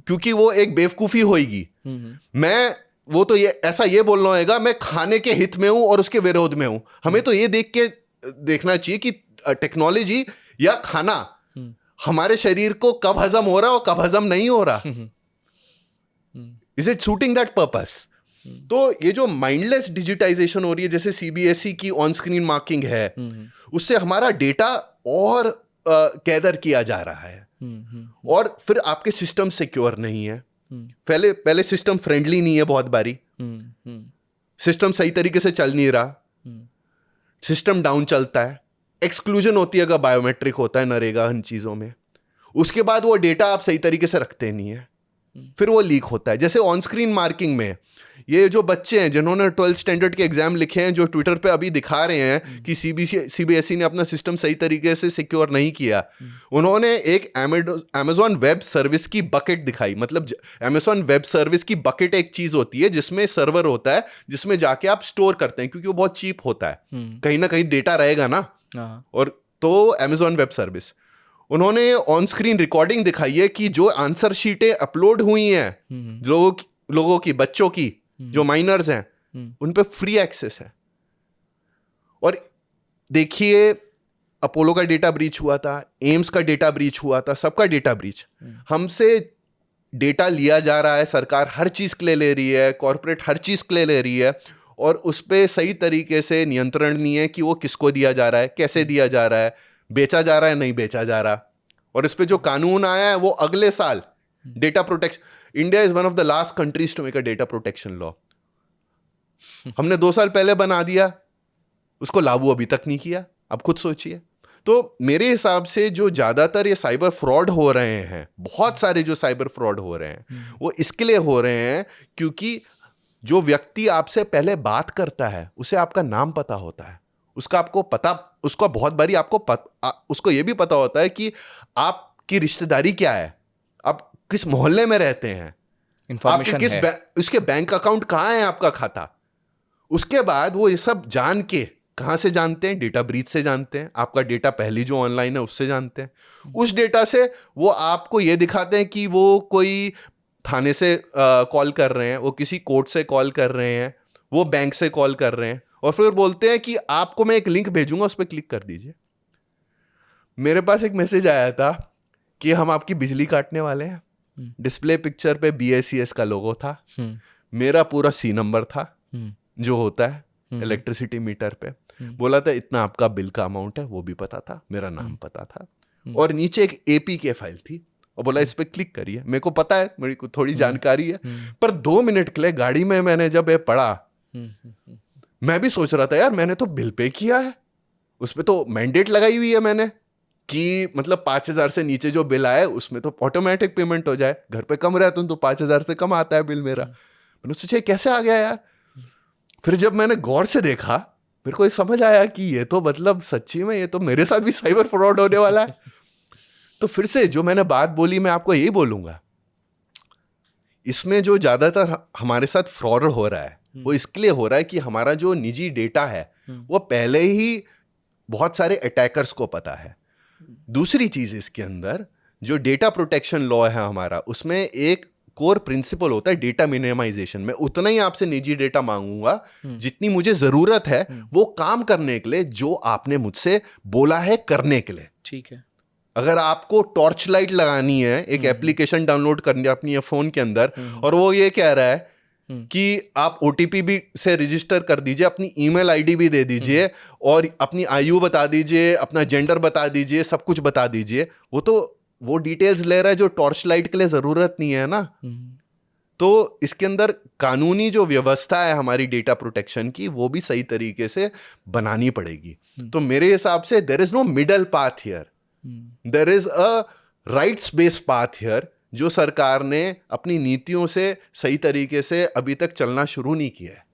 क्योंकि वो एक बेवकूफी होगी। मैं वो तो ये बोलना होगा, मैं खाने के हित में हूं और उसके विरोध में हूं। हमें तो ये देखना चाहिए कि टेक्नोलॉजी या खाना हमारे शरीर को कब हजम हो रहा है और कब हजम नहीं हो रहा। Is it suiting that purpose? तो ये जो माइंडलेस डिजिटाइजेशन हो रही है, जैसे सीबीएसई की ऑन स्क्रीन मार्किंग है, उससे हमारा डेटा और गैदर किया जा रहा है, और फिर आपके सिस्टम सिक्योर नहीं है। पहले सिस्टम फ्रेंडली नहीं है, बहुत बारी सिस्टम सही तरीके से चल नहीं रहा, सिस्टम डाउन चलता है, एक्सक्लूजन होती है अगर बायोमेट्रिक होता है नरेगा, इन चीज़ों में। उसके बाद वो डेटा आप सही तरीके से रखते नहीं है, फिर वो लीक होता है। जैसे ऑन स्क्रीन मार्किंग में ये जो बच्चे हैं जिन्होंने 12th स्टैंडर्ड के एग्जाम लिखे हैं, जो ट्विटर पे अभी दिखा रहे हैं कि सीबीएसई ने अपना सिस्टम सही तरीके से सिक्योर नहीं किया, उन्होंने एक अमेजॉन वेब सर्विस की बकेट दिखाई। मतलब अमेजॉन वेब सर्विस की बकेट एक चीज होती है जिसमें सर्वर होता है, जिसमें जाके आप स्टोर करते हैं, क्योंकि वो बहुत चीप होता है, कहीं ना कहीं डेटा रहेगा ना। और तो अमेजॉन वेब सर्विस, उन्होंने ऑन स्क्रीन रिकॉर्डिंग दिखाई है कि जो आंसर शीटें अपलोड हुई हैं लोगों की, बच्चों की, जो माइनर्स हैं, उन पे फ्री एक्सेस है। और देखिए, अपोलो का डेटा ब्रीच हुआ था, एम्स का डेटा ब्रीच हुआ था, सबका डेटा ब्रीच। हमसे डेटा लिया जा रहा है, सरकार हर चीज के लिए ले रही है, कॉर्पोरेट हर चीज के लिए ले रही है, और उस पर सही तरीके से नियंत्रण नहीं है कि वो किसको दिया जा रहा है, कैसे दिया जा रहा है, बेचा जा रहा है, नहीं बेचा जा रहा। और इस पे जो कानून आया है वो अगले साल data protection, India is one of the last countries to make a data protection law. हमने 2 साल पहले बना दिया, उसको लागू अभी तक नहीं किया। अब खुद सोचिए। तो मेरे हिसाब से जो ज्यादातर ये साइबर फ्रॉड हो रहे हैं, बहुत सारे जो साइबर फ्रॉड हो रहे हैं, वो इसके लिए हो रहे हैं क्योंकि जो व्यक्ति आपसे पहले बात करता है उसे आपका नाम पता होता है, उसका आपको पता, उसको बहुत बारी उसको ये भी पता होता है कि आपकी रिश्तेदारी क्या है, आप किस मोहल्ले में रहते हैं, आपके उसके बैंक अकाउंट कहाँ है, आपका खाता। उसके बाद वो ये सब जान के, कहाँ से जानते हैं? डेटा ब्रीच से जानते हैं। आपका डेटा पहली जो ऑनलाइन है उससे जानते हैं। उस डेटा से वो आपको ये दिखाते हैं कि वो कोई थाने से कॉल कर रहे हैं, वो किसी कोर्ट से कॉल कर रहे हैं, वो बैंक से कॉल कर रहे हैं, और फिर बोलते हैं कि आपको मैं एक लिंक भेजूंगा, उस पर क्लिक कर दीजिए। मेरे पास एक मैसेज आया था कि हम आपकी बिजली काटने वाले हैं। डिस्प्ले पिक्चर पे BACS का लोगो था, मेरा पूरा C नंबर था जो होता है इलेक्ट्रिसिटी मीटर पे। बोला था इतना आपका बिल का अमाउंट है, वो भी पता था, मेरा नाम पता था, और नीचे एक APK फाइल थी, और बोला इस पे क्लिक करिए। मेरे को पता है, मेरी को थोड़ी जानकारी है, पर 2 मिनट के लिए गाड़ी में मैंने जब ये पढ़ा मैं भी सोच रहा था यार मैंने तो बिल पे किया है, उसमें तो मैंडेट लगाई हुई है मैंने कि मतलब 5,000 से नीचे जो बिल आए उसमें तो ऑटोमेटिक पेमेंट हो जाए, घर पे कम रहता हूं तो 5,000 से कम आता है बिल मेरा। मैंने सोचा कैसे आ गया यार। फिर जब मैंने गौर से देखा मेरे को ये समझ आया कि ये तो मतलब सच्ची में ये तो मेरे साथ भी साइबर फ्रॉड होने वाला है। तो फिर से जो मैंने बात बोली मैं आपको यही बोलूंगा, इसमें जो ज्यादातर हमारे साथ फ्रॉड हो रहा है वो इसके लिए हो रहा है कि हमारा जो निजी डेटा है वो पहले ही बहुत सारे अटैकर्स को पता है। दूसरी चीज इसके अंदर जो डेटा प्रोटेक्शन लॉ है हमारा, उसमें एक कोर प्रिंसिपल होता है डेटा मिनिमाइजेशन। मैं उतना ही आपसे निजी डेटा मांगूंगा जितनी मुझे जरूरत है वो काम करने के लिए जो आपने मुझसे बोला है करने के लिए। ठीक है। अगर आपको टॉर्च लाइट लगानी है, एक एप्लीकेशन डाउनलोड करनी है अपनी फोन के अंदर, और वो ये कह रहा है कि आप OTP भी से रजिस्टर कर दीजिए, अपनी ईमेल आईडी भी दे दीजिए और अपनी आयु बता दीजिए, अपना जेंडर बता दीजिए, सब कुछ बता दीजिए, वो डिटेल्स ले रहा है जो टॉर्च लाइट के लिए जरूरत नहीं है ना। तो इसके अंदर कानूनी जो व्यवस्था है हमारी डेटा प्रोटेक्शन की वो भी सही तरीके से बनानी पड़ेगी। तो मेरे हिसाब से there is no middle path here, there is a rights based path here जो सरकार ने अपनी नीतियों से सही तरीके से अभी तक चलना शुरू नहीं किया है।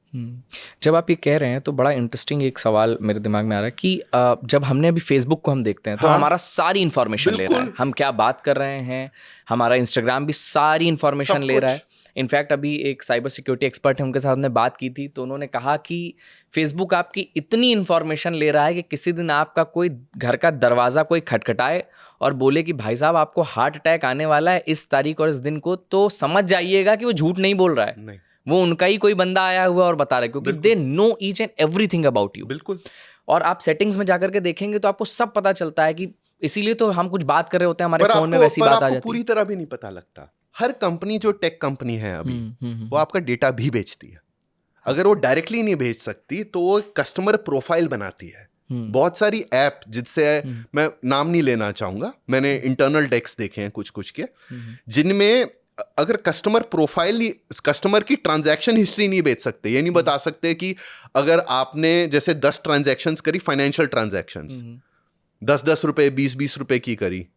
जब आप ये कह रहे हैं तो बड़ा इंटरेस्टिंग एक सवाल मेरे दिमाग में आ रहा है कि जब हमने अभी फेसबुक को हम देखते हैं तो हमारा सारी इन्फॉर्मेशन ले रहा है, हम क्या बात कर रहे हैं, हमारा इंस्टाग्राम भी सारी इन्फॉर्मेशन ले रहा है। इनफैक्ट अभी एक साइबर सिक्योरिटी एक्सपर्ट है, उनके साथ हमने बात की थी तो उन्होंने कहा कि फेसबुक आपकी इतनी इन्फॉर्मेशन ले रहा है कि किसी दिन आपका कोई घर का दरवाज़ा कोई खटखटाए और बोले कि भाई साहब आपको हार्ट अटैक आने वाला है इस तारीख और इस दिन को, तो समझ जाइएगा कि वो झूठ नहीं बोल रहा है, नहीं। वो उनका ही कोई बंदा आया हुआ और बता रहा है, क्योंकि they know each and everything about you. बिल्कुल। और आप सेटिंग्स में जाकर के देखेंगे तो आपको सब पता चलता है कि इसीलिए तो हम कुछ बात कर रहे होते हैं हमारे फोन में वैसी बात आ जाती है। पूरी तरह भी नहीं पता लगता। हर कंपनी जो टेक कंपनी है अभी वो आपका डेटा भी बेचती है। अगर वो डायरेक्टली नहीं बेच सकती तो वो कस्टमर प्रोफाइल बनाती है। बहुत सारी ऐप जिससे मैं नाम नहीं लेना चाहूंगा, मैंने इंटरनल डेक्स देखे हैं कुछ कुछ के, जिनमें अगर कस्टमर प्रोफाइल, कस्टमर की ट्रांजैक्शन हिस्ट्री नहीं बेच सकते, ये नहीं बता सकते कि अगर आपने जैसे 10 ट्रांजैक्शंस करी, फाइनेंशियल ट्रांजैक्शंस 10-10 रुपए 20-20 रुपए की करी,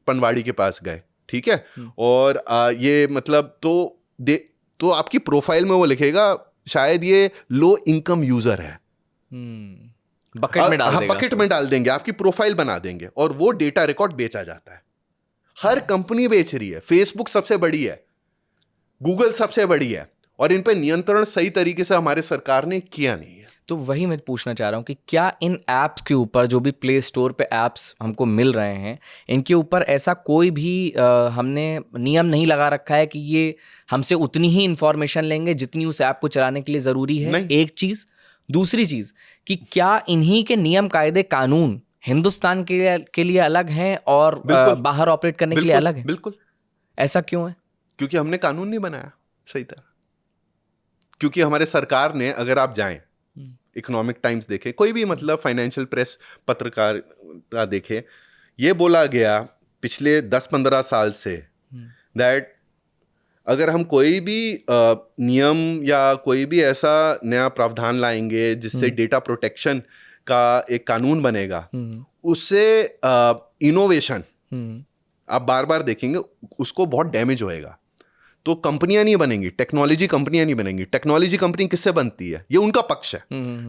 पनवाड़ी के पास गए, ठीक है, और ये मतलब तो आपकी प्रोफाइल में वो लिखेगा शायद ये लो इनकम यूजर है, बकेट में डाल देगा, बकेट में डाल देंगे, आपकी प्रोफाइल बना देंगे और वो डेटा रिकॉर्ड बेचा जाता है। हर कंपनी बेच रही है, फेसबुक सबसे बड़ी है, गूगल सबसे बड़ी है, और इन पे नियंत्रण सही तरीके से हमारे सरकार ने किया नहीं है। तो वही मैं पूछना चाह रहा हूँ कि क्या इन ऐप्स के ऊपर, जो भी प्ले स्टोर पे ऐप्स हमको मिल रहे हैं, इनके ऊपर ऐसा कोई भी हमने नियम नहीं लगा रखा है कि ये हमसे उतनी ही इंफॉर्मेशन लेंगे जितनी उस ऐप को चलाने के लिए ज़रूरी है? एक चीज़। दूसरी चीज़ कि क्या इन्हीं के नियम कायदे कानून हिंदुस्तान के लिए अलग हैं और बाहर ऑपरेट करने के लिए अलग है? बिल्कुल। ऐसा क्यों है? क्योंकि हमने कानून नहीं बनाया सही तरह। क्योंकि हमारे सरकार ने, अगर आप जाएं इकोनॉमिक टाइम्स देखे, कोई भी मतलब फाइनेंशियल प्रेस पत्रकारिता देखे, ये बोला गया पिछले 10-15 साल से दैट अगर हम कोई भी नियम या कोई भी ऐसा नया प्रावधान लाएंगे जिससे डेटा प्रोटेक्शन का एक कानून बनेगा, उससे इनोवेशन आप बार बार देखेंगे उसको बहुत डैमेज होएगा। तो कंपनियां नहीं बनेंगी, टेक्नोलॉजी कंपनियां नहीं बनेंगी। टेक्नोलॉजी कंपनी किससे बनती है? ये उनका पक्ष है।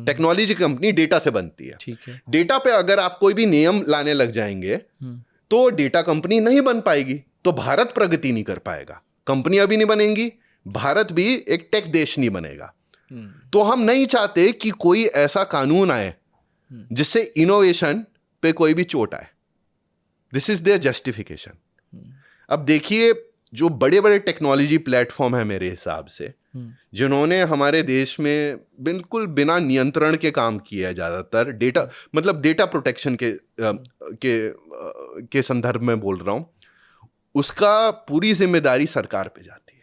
टेक्नोलॉजी कंपनी डेटा से बनती है। ठीक है। डेटा पे अगर आप कोई भी नियम लाने लग जाएंगे तो डेटा कंपनी नहीं बन पाएगी, तो भारत प्रगति नहीं कर पाएगा। कंपनियां भी नहीं बनेंगी, भारत भी एक टेक देश नहीं बनेगा। तो हम नहीं चाहते कि कोई ऐसा कानून आए जिससे इनोवेशन पे कोई भी चोट आए। This is their justification. अब देखिए, जो बड़े बड़े टेक्नोलॉजी प्लेटफॉर्म है मेरे हिसाब से, जिन्होंने हमारे देश में बिल्कुल बिना नियंत्रण के काम किया है, ज्यादातर डेटा मतलब डेटा प्रोटेक्शन के संदर्भ में बोल रहा हूं, उसका पूरी जिम्मेदारी सरकार पे जाती है।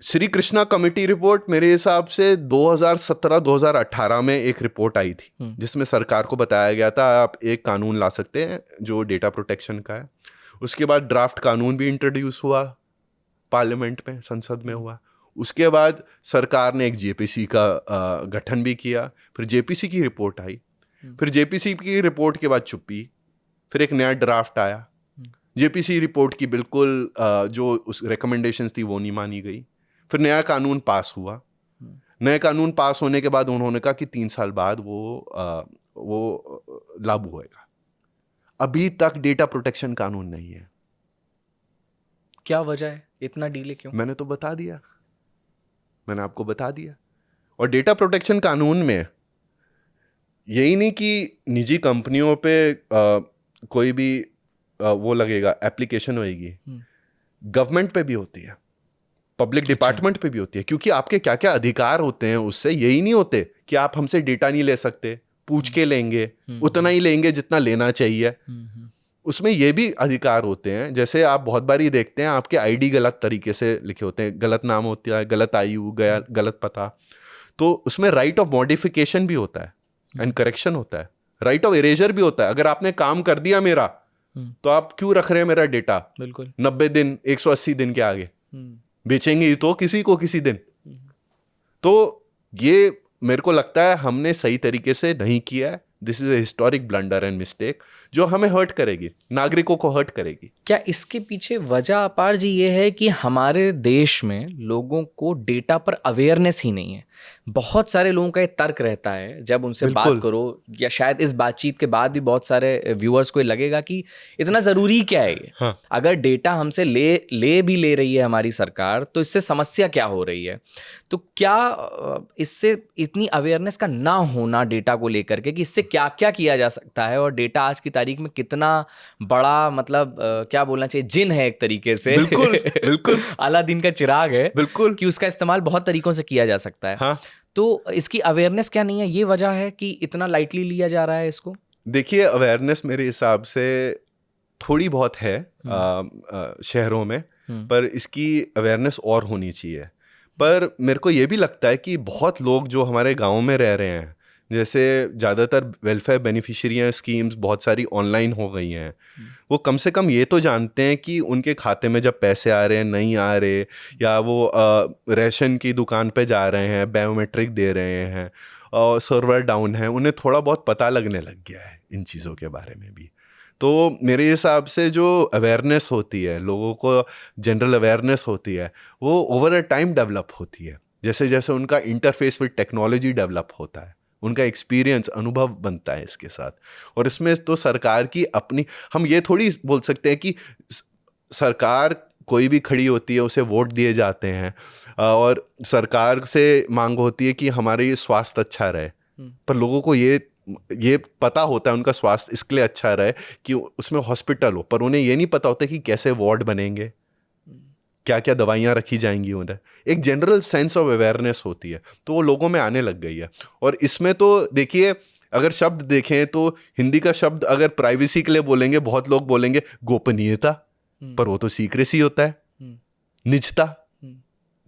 श्री कृष्णा कमेटी रिपोर्ट मेरे हिसाब से 2017-2018 में एक रिपोर्ट आई थी जिसमें सरकार को बताया गया था आप एक कानून ला सकते हैं जो डेटा प्रोटेक्शन का है। उसके बाद ड्राफ्ट कानून भी इंट्रोड्यूस हुआ, पार्लियामेंट में, संसद में हुआ। उसके बाद सरकार ने एक जेपीसी का गठन भी किया, फिर जेपीसी की रिपोर्ट आई, फिर जेपीसी की रिपोर्ट के बाद चुप्पी, फिर एक नया ड्राफ्ट आया, जेपीसी रिपोर्ट की बिल्कुल जो उस रिकमेंडेशंस थी वो नहीं मानी गई, फिर नया कानून पास हुआ। नए कानून पास होने के बाद उन्होंने कहा कि 3 साल बाद वो लागू होएगा। अभी तक डेटा प्रोटेक्शन कानून नहीं है। क्या वजह है, इतना डिले क्यों? मैंने तो बता दिया, मैंने आपको बता दिया। और डेटा प्रोटेक्शन कानून में यही नहीं कि निजी कंपनियों पे कोई भी वो लगेगा, एप्लीकेशन होएगी, गवर्नमेंट पे भी होती है, पब्लिक डिपार्टमेंट पे भी होती है, क्योंकि आपके क्या क्या अधिकार होते हैं उससे। यही नहीं होते कि आप हमसे डेटा नहीं ले सकते, पूछ के लेंगे, उतना ही लेंगे जितना लेना चाहिए। उसमें ये भी अधिकार होते हैं, जैसे आप बहुत बार ही देखते हैं आपके आईडी गलत तरीके से लिखे होते हैं, गलत नाम होता है, गलत आयु, गलत पता, तो उसमें राइट ऑफ मॉडिफिकेशन भी होता है एंड करेक्शन होता है, राइट ऑफ इरेजर भी होता है। अगर आपने काम कर दिया मेरा, तो आप क्यों रख रहे हैं मेरा डेटा? बिल्कुल 90 दिन 180 दिन के आगे बेचेंगे ही तो किसी को किसी दिन। तो ये मेरे को लगता है हमने सही तरीके से नहीं किया है। This is a historic blunder and mistake जो हमें हर्ट करेगी, नागरिकों को हर्ट करेगी। क्या इसके पीछे वजह अपार जी ये है कि हमारे देश में लोगों को डेटा पर अवेयरनेस ही नहीं है? बहुत सारे लोगों का ये तर्क रहता है जब उनसे बात करो, या शायद इस बातचीत के बाद भी बहुत सारे व्यूअर्स को लगेगा कि इतना ज़रूरी क्या है ये? हाँ। अगर डेटा हमसे ले रही है हमारी सरकार, तो इससे समस्या क्या हो रही है? तो क्या इससे इतनी अवेयरनेस का ना होना डेटा को लेकर के कि इससे क्या क्या किया जा सकता है, और डेटा आज की तारीख में कितना बड़ा, मतलब क्या बोलना चाहिए, जिन है एक तरीके से। बिल्कुल बिल्कुल अलादीन का चिराग है, बिल्कुल, कि उसका इस्तेमाल बहुत तरीकों से किया जा सकता है। हाँ। तो इसकी अवेयरनेस क्या नहीं है, ये वजह है कि इतना लाइटली लिया जा रहा है इसको? देखिए, अवेयरनेस मेरे हिसाब से थोड़ी बहुत है शहरों में, पर इसकी अवेयरनेस और होनी चाहिए। पर मेरे को ये भी लगता है कि बहुत लोग जो हमारे गाँव में रह रहे हैं, जैसे ज़्यादातर वेलफेयर बेनिफिशियरी स्कीम्स बहुत सारी ऑनलाइन हो गई हैं, वो कम से कम ये तो जानते हैं कि उनके खाते में जब पैसे आ रहे हैं, नहीं आ रहे, या वो रेशन की दुकान पे जा रहे हैं, बायोमेट्रिक दे रहे हैं और सर्वर डाउन है, उन्हें थोड़ा बहुत पता लगने लग गया है इन चीज़ों के बारे में भी। तो मेरे हिसाब से जो अवेयरनेस होती है, लोगों को जनरल अवेयरनेस होती है, वो ओवर अ टाइम डेवलप होती है। जैसे जैसे उनका इंटरफेस विद टेक्नोलॉजी डेवलप होता है, उनका एक्सपीरियंस, अनुभव बनता है इसके साथ। और इसमें तो सरकार की अपनी, हम ये थोड़ी बोल सकते हैं कि सरकार कोई भी खड़ी होती है, उसे वोट दिए जाते हैं और सरकार से मांग होती है कि हमारे स्वास्थ्य अच्छा रहे, पर लोगों को ये पता होता है उनका स्वास्थ्य इसके लिए अच्छा रहे कि उसमें हॉस्पिटल हो, पर उन्हें ये नहीं पता होता कि कैसे वार्ड बनेंगे, क्या क्या दवाइयाँ रखी जाएंगी। उन्हें एक जनरल सेंस ऑफ अवेयरनेस होती है, तो वो लोगों में आने लग गई है। और इसमें तो देखिए, अगर शब्द देखें तो हिंदी का शब्द अगर प्राइवेसी के लिए बोलेंगे, बहुत लोग बोलेंगे गोपनीयता, पर वो तो सीक्रेसी होता है, निजता।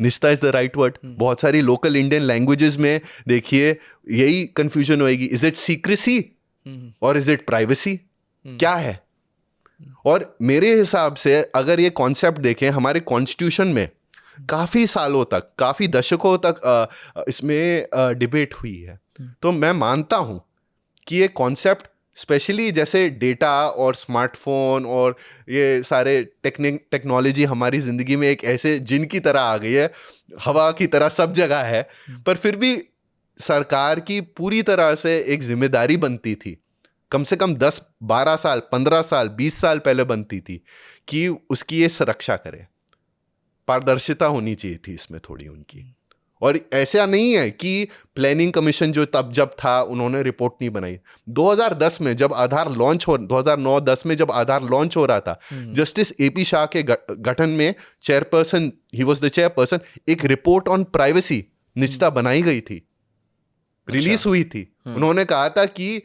निजता इज द राइट वर्ड। बहुत सारी लोकल इंडियन लैंग्वेजेस में देखिए यही कंफ्यूजन होएगी, इज इट सीक्रेसी और इज इट प्राइवेसी, क्या है? और मेरे हिसाब से अगर ये कॉन्सेप्ट देखें, हमारे कॉन्स्टिट्यूशन में काफ़ी सालों तक, काफ़ी दशकों तक इसमें डिबेट हुई है। तो मैं मानता हूँ कि ये कॉन्सेप्ट, स्पेशली जैसे डेटा और स्मार्टफोन और ये सारे टेक्नोलॉजी हमारी ज़िंदगी में एक ऐसे जिन की तरह आ गई है, हवा की तरह सब जगह है, पर फिर भी सरकार की पूरी तरह से एक जिम्मेदारी बनती थी, कम से कम 10, 12 साल, 15 साल, 20 साल पहले बनती थी कि उसकी ये सुरक्षा करे। पारदर्शिता होनी चाहिए थी इसमें थोड़ी उनकी। और ऐसा नहीं है कि प्लानिंग कमीशन जो तब जब था उन्होंने रिपोर्ट नहीं बनाई। 2010 में जब आधार लॉन्च हो, 2009-10 में जब आधार लॉन्च हो रहा था, जस्टिस एपी शाह के गठन में chairperson, he was the chairperson, एक रिपोर्ट ऑन प्राइवेसी, निजता बनाई गई थी, रिलीज हुई थी। उन्होंने कहा था कि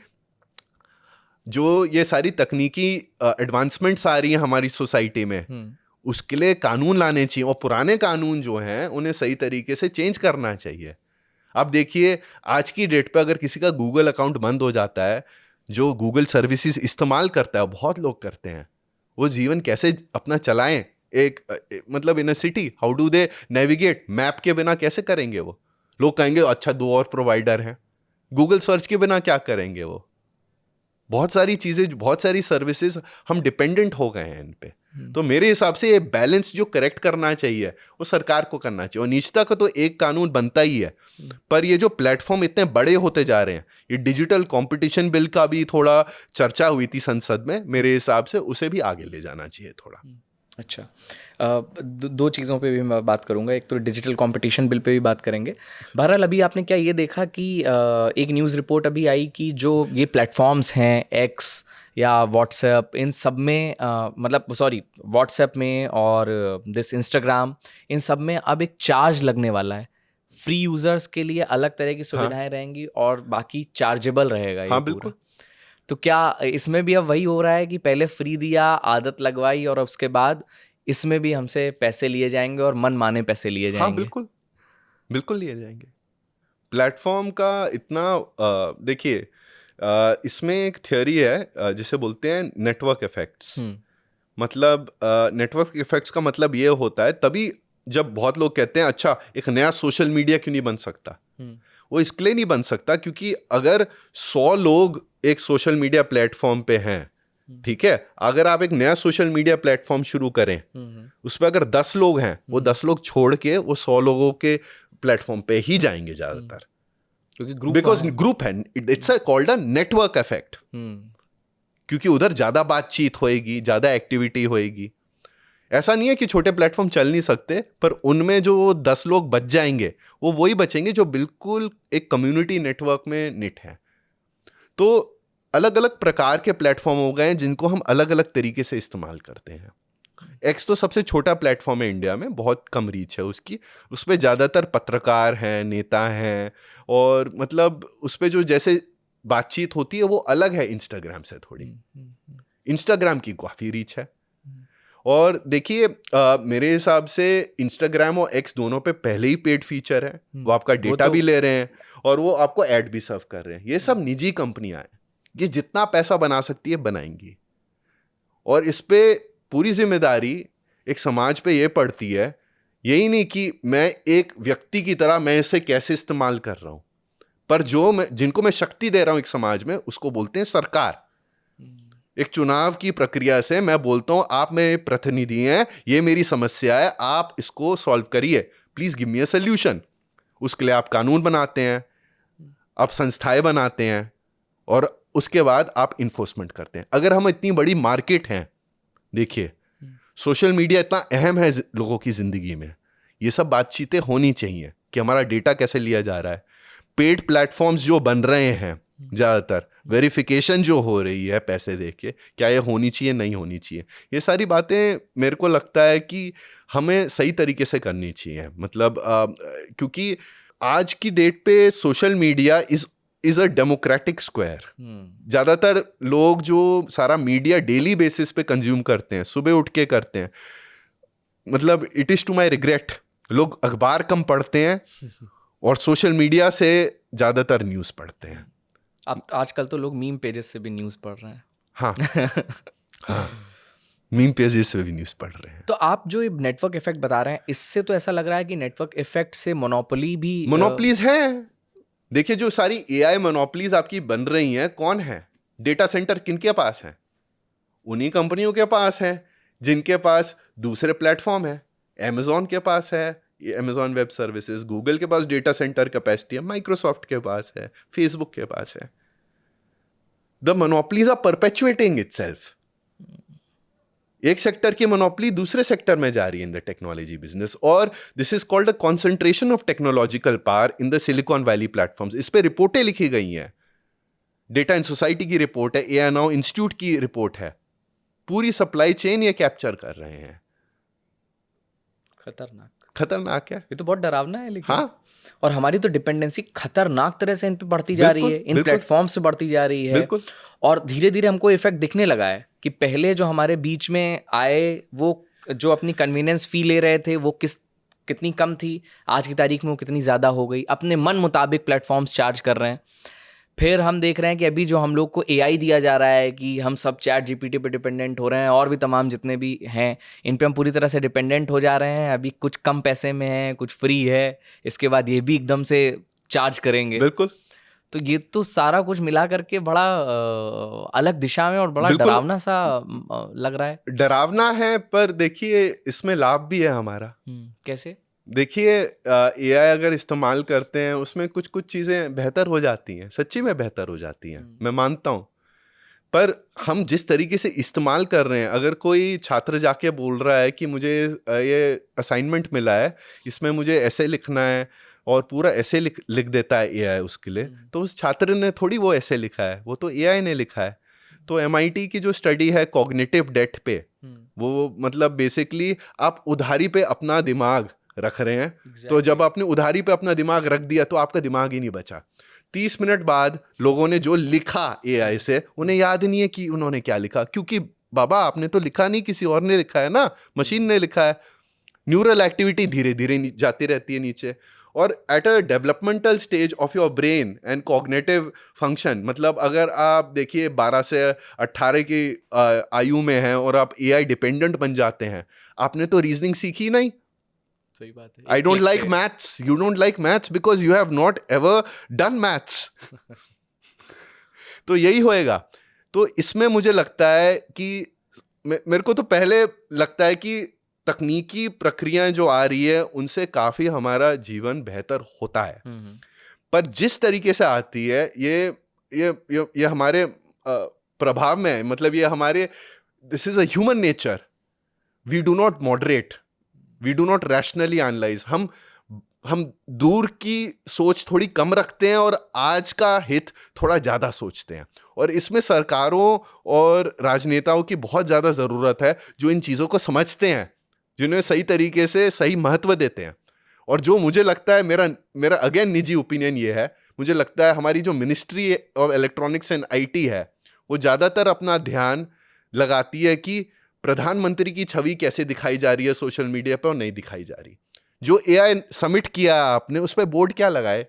जो ये सारी तकनीकी एडवांसमेंट्स आ रही हैं हमारी सोसाइटी में, उसके लिए कानून लाने चाहिए, और पुराने कानून जो हैं उन्हें सही तरीके से चेंज करना चाहिए। आप देखिए, आज की डेट पे अगर किसी का गूगल अकाउंट बंद हो जाता है, जो गूगल सर्विसेज इस्तेमाल करता है, बहुत लोग करते हैं, वो जीवन कैसे अपना चलाएं मतलब in a city how do they navigate? Map के बिना कैसे करेंगे वो? लोग कहेंगे अच्छा 2 और प्रोवाइडर हैं। गूगल सर्च के बिना क्या करेंगे वो? बहुत सारी चीजें, बहुत सारी सर्विसेज हम डिपेंडेंट हो गए हैं इन पे। तो मेरे हिसाब से ये बैलेंस जो करेक्ट करना चाहिए वो सरकार को करना चाहिए, और निजता का तो एक कानून बनता ही है। पर ये जो प्लेटफॉर्म इतने बड़े होते जा रहे हैं, ये डिजिटल कंपटीशन बिल का भी थोड़ा चर्चा हुई थी संसद में, मेरे हिसाब से उसे भी आगे ले जाना चाहिए थोड़ा। अच्छा, दो चीज़ों पे भी मैं बात करूंगा। एक तो डिजिटल कंपटीशन बिल पे भी बात करेंगे। बहरहाल अभी आपने क्या ये देखा कि एक न्यूज़ रिपोर्ट अभी आई कि जो ये प्लेटफॉर्म्स हैं एक्स या व्हाट्सएप, इन सब में मतलब सॉरी व्हाट्सएप में और दिस इंस्टाग्राम, इन सब में अब एक चार्ज लगने वाला है। फ्री यूज़र्स के लिए अलग तरह की सुविधाएं रहेंगी और बाकी चार्जेबल रहेगा ये हाँ पूरा। बिल्कुल। तो क्या इसमें भी अब वही हो रहा है कि पहले फ्री दिया, आदत लगवाई, और उसके बाद इसमें भी हमसे पैसे लिए जाएंगे और मन माने पैसे लिए हाँ जाएंगे? बिल्कुल, बिल्कुल लिए जाएंगे। प्लेटफॉर्म का इतना देखिए, इसमें एक थ्योरी है जिसे बोलते हैं नेटवर्क इफेक्ट्स। मतलब नेटवर्क इफेक्ट्स का मतलब ये होता है तभी जब बहुत लोग कहते हैं अच्छा एक नया सोशल मीडिया क्यों नहीं बन सकता। वो इसके लिए नहीं बन सकता क्योंकि अगर 100 लोग एक सोशल मीडिया प्लेटफॉर्म पे हैं, ठीक है, अगर आप एक नया सोशल मीडिया प्लेटफॉर्म शुरू करें, उस पर अगर 10 लोग हैं, वो 10 लोग छोड़ के वो 100 लोगों के प्लेटफॉर्म पे ही जाएंगे ज्यादातर, क्योंकि ग्रुप बिकॉज ग्रुप है। It's called a network effect, क्योंकि उधर ज्यादा बातचीत होएगी, ज्यादा एक्टिविटी होएगी। ऐसा नहीं है कि छोटे प्लेटफॉर्म चल नहीं सकते, पर उनमें जो 10 लोग बच जाएंगे वो वही बचेंगे जो बिल्कुल एक कम्युनिटी नेटवर्क में निट है। तो अलग अलग प्रकार के प्लेटफॉर्म हो गए हैं जिनको हम अलग अलग तरीके से इस्तेमाल करते हैं। एक्स तो सबसे छोटा प्लेटफॉर्म है इंडिया में, बहुत कम रीच है उसकी। उस पर ज़्यादातर पत्रकार हैं, नेता हैं, और मतलब उस पर जो जैसे बातचीत होती है वो अलग है इंस्टाग्राम से थोड़ी। इंस्टाग्राम की काफ़ी रीच है। और देखिए मेरे हिसाब से इंस्टाग्राम और एक्स दोनों पे पहले ही पेड फीचर है। वो आपका डेटा भी ले रहे हैं और वो आपको ऐड भी सर्व कर रहे हैं। ये सब निजी कंपनियां हैं, ये जितना पैसा बना सकती है बनाएंगी, और इस पे पूरी जिम्मेदारी एक समाज पे ये पड़ती है। यही नहीं कि मैं एक व्यक्ति की तरह मैं इसे कैसे इस्तेमाल कर रहा हूं, पर जिनको मैं शक्ति दे रहा हूं एक समाज में, उसको बोलते हैं सरकार। एक चुनाव की प्रक्रिया से मैं बोलता हूं आप मेरे प्रतिनिधि हैं, ये मेरी समस्या है, आप इसको सॉल्व करिए, please give me a solution. उसके लिए आप कानून बनाते हैं, आप संस्थाएं बनाते हैं, और उसके बाद आप इन्फोर्समेंट करते हैं। अगर हम इतनी बड़ी मार्केट हैं, देखिए सोशल मीडिया इतना अहम है लोगों की जिंदगी में, ये सब बातचीतें होनी चाहिए कि हमारा डेटा कैसे लिया जा रहा है। पेड प्लेटफॉर्म्स जो बन रहे हैं, ज़्यादातर वेरिफिकेशन जो हो रही है पैसे दे के, क्या ये होनी चाहिए, नहीं होनी चाहिए, ये सारी बातें मेरे को लगता है कि हमें सही तरीके से करनी चाहिए। मतलब क्योंकि आज की डेट पे social media is a democratic square. ज़्यादातर लोग जो सारा मीडिया डेली बेसिस पे कंज्यूम करते हैं, सुबह उठ के करते हैं, मतलब it is to my regret, लोग अखबार कम पढ़ते हैं और सोशल मीडिया से ज़्यादातर न्यूज़ पढ़ते हैं। अब आजकल तो लोग मीम पेजेस से भी न्यूज़ पढ़ रहे हैं। हाँ हाँ, मीम पेजेस से भी न्यूज़ पढ़ रहे हैं। तो आप जो ये नेटवर्क इफेक्ट बता रहे हैं, इससे तो ऐसा लग रहा है कि नेटवर्क इफेक्ट से मोनोपोली भी मोनोपोलीज हैं। देखिए जो सारी एआई मोनोपोलीज आपकी बन रही हैं, कौन है? डेटा सेंटर किनके पास है? उन्हीं कंपनियों के पास है जिनके पास दूसरे प्लेटफॉर्म है। अमेजॉन के पास है अमेजॉन वेब सर्विसेज, गूगल के पास डेटा सेंटर कैपेसिटी है, माइक्रोसॉफ्ट के पास है, फेसबुक के पास है। The monopolies are perpetuating itself. एक सेक्टर की मोनोपोली दूसरे सेक्टर में जा रही है इन द टेक्नोलॉजी बिजनेस, और this is called the concentration of technological power in the Silicon Valley platforms. इस पे रिपोर्टें लिखी गई हैं। डेटा इन सोसाइटी की रिपोर्ट है, एआई नाउ इंस्टीट्यूट की रिपोर्ट है। पूरी सप्लाई चेन ये कैप्चर कर रहे हैं। खतरनाक है। ये तो बहुत डरावना है लेकिन। हाँ, और हमारी तो डिपेंडेंसी खतरनाक तरह से इन पे बढ़ती जा रही है, इन प्लेटफॉर्म से बढ़ती जा रही है। और धीरे धीरे हमको इफेक्ट दिखने लगा है कि पहले जो हमारे बीच में आए, वो जो अपनी कन्वीनियंस फी ले रहे थे, वो कितनी कम थी, आज की तारीख में वो कितनी ज़्यादा हो गई। अपने मन मुताबिक प्लेटफॉर्म्स चार्ज कर रहे हैं। फिर हम देख रहे हैं कि अभी जो हम लोग को एआई दिया जा रहा है कि हम सब चैट जीपीटी पे डिपेंडेंट हो रहे हैं, और भी तमाम जितने भी हैं इन पे हम पूरी तरह से डिपेंडेंट हो जा रहे हैं। अभी कुछ कम पैसे में है, कुछ फ्री है, इसके बाद ये भी एकदम से चार्ज करेंगे। बिल्कुल तो ये तो सारा कुछ मिला करके बड़ा अलग दिशा में और बड़ा बिल्कुल डरावना सा लग रहा है। डरावना है, पर देखिए इसमें लाभ भी है हमारा। कैसे? देखिए एआई अगर इस्तेमाल करते हैं उसमें कुछ कुछ चीज़ें बेहतर हो जाती हैं, सच्ची में बेहतर हो जाती हैं, मैं मानता हूँ। पर हम जिस तरीके से इस्तेमाल कर रहे हैं, अगर कोई छात्र जाके बोल रहा है कि मुझे ये असाइनमेंट मिला है, इसमें मुझे ऐसे लिखना है, और पूरा ऐसे लिख देता है एआई उसके लिए, तो उस छात्र ने थोड़ी वो ऐसे लिखा है, वो तो एआई ने लिखा है। तो MIT की जो स्टडी है कॉग्निटिव डेट पे, वो मतलब बेसिकली आप उधारी पे अपना दिमाग रख रहे हैं। तो जब आपने उधारी पे अपना दिमाग रख दिया तो आपका दिमाग ही नहीं बचा। 30 मिनट बाद लोगों ने जो लिखा एआई से, उन्हें याद नहीं है कि उन्होंने क्या लिखा, क्योंकि बाबा आपने तो लिखा नहीं, किसी और ने लिखा है ना, मशीन ने लिखा है। न्यूरल एक्टिविटी धीरे धीरे जाती रहती है नीचे, और at a developmental stage of your brain and cognitive function, मतलब अगर आप देखिए 12 से 18 की आयु में हैं और आप एआई डिपेंडेंट बन जाते हैं, आपने तो रीजनिंग सीखी नहीं। सही बात है। I don't like maths. You don't like maths because you have not ever done maths. तो यही होएगा। तो इसमें मुझे लगता है कि मेरे को तो पहले लगता है कि तकनीकी प्रक्रियाएं जो आ रही है उनसे काफी हमारा जीवन बेहतर होता है, पर जिस तरीके से आती है ये हमारे प्रभाव में है, मतलब ये हमारे, this is a human nature. We do not moderate, we do not rationally analyse. हम दूर की सोच थोड़ी कम रखते हैं और आज का हित थोड़ा ज़्यादा सोचते हैं, और इसमें सरकारों और राजनेताओं की बहुत ज़्यादा ज़रूरत है, जो इन चीज़ों को समझते हैं, जिन्हें सही तरीके से सही महत्व देते हैं। और जो मुझे लगता है, मेरा अगेन निजी ओपिनियन ये है, मुझे लगता है हमारी जो ministry of electronics and IT है, वो ज़्यादातर अपना ध्यान लगाती है कि प्रधानमंत्री की छवि कैसे दिखाई जा रही है सोशल मीडिया पे और नहीं दिखाई जा रही। जो एआई सबमिट किया आपने, उस पर बोर्ड क्या लगाए,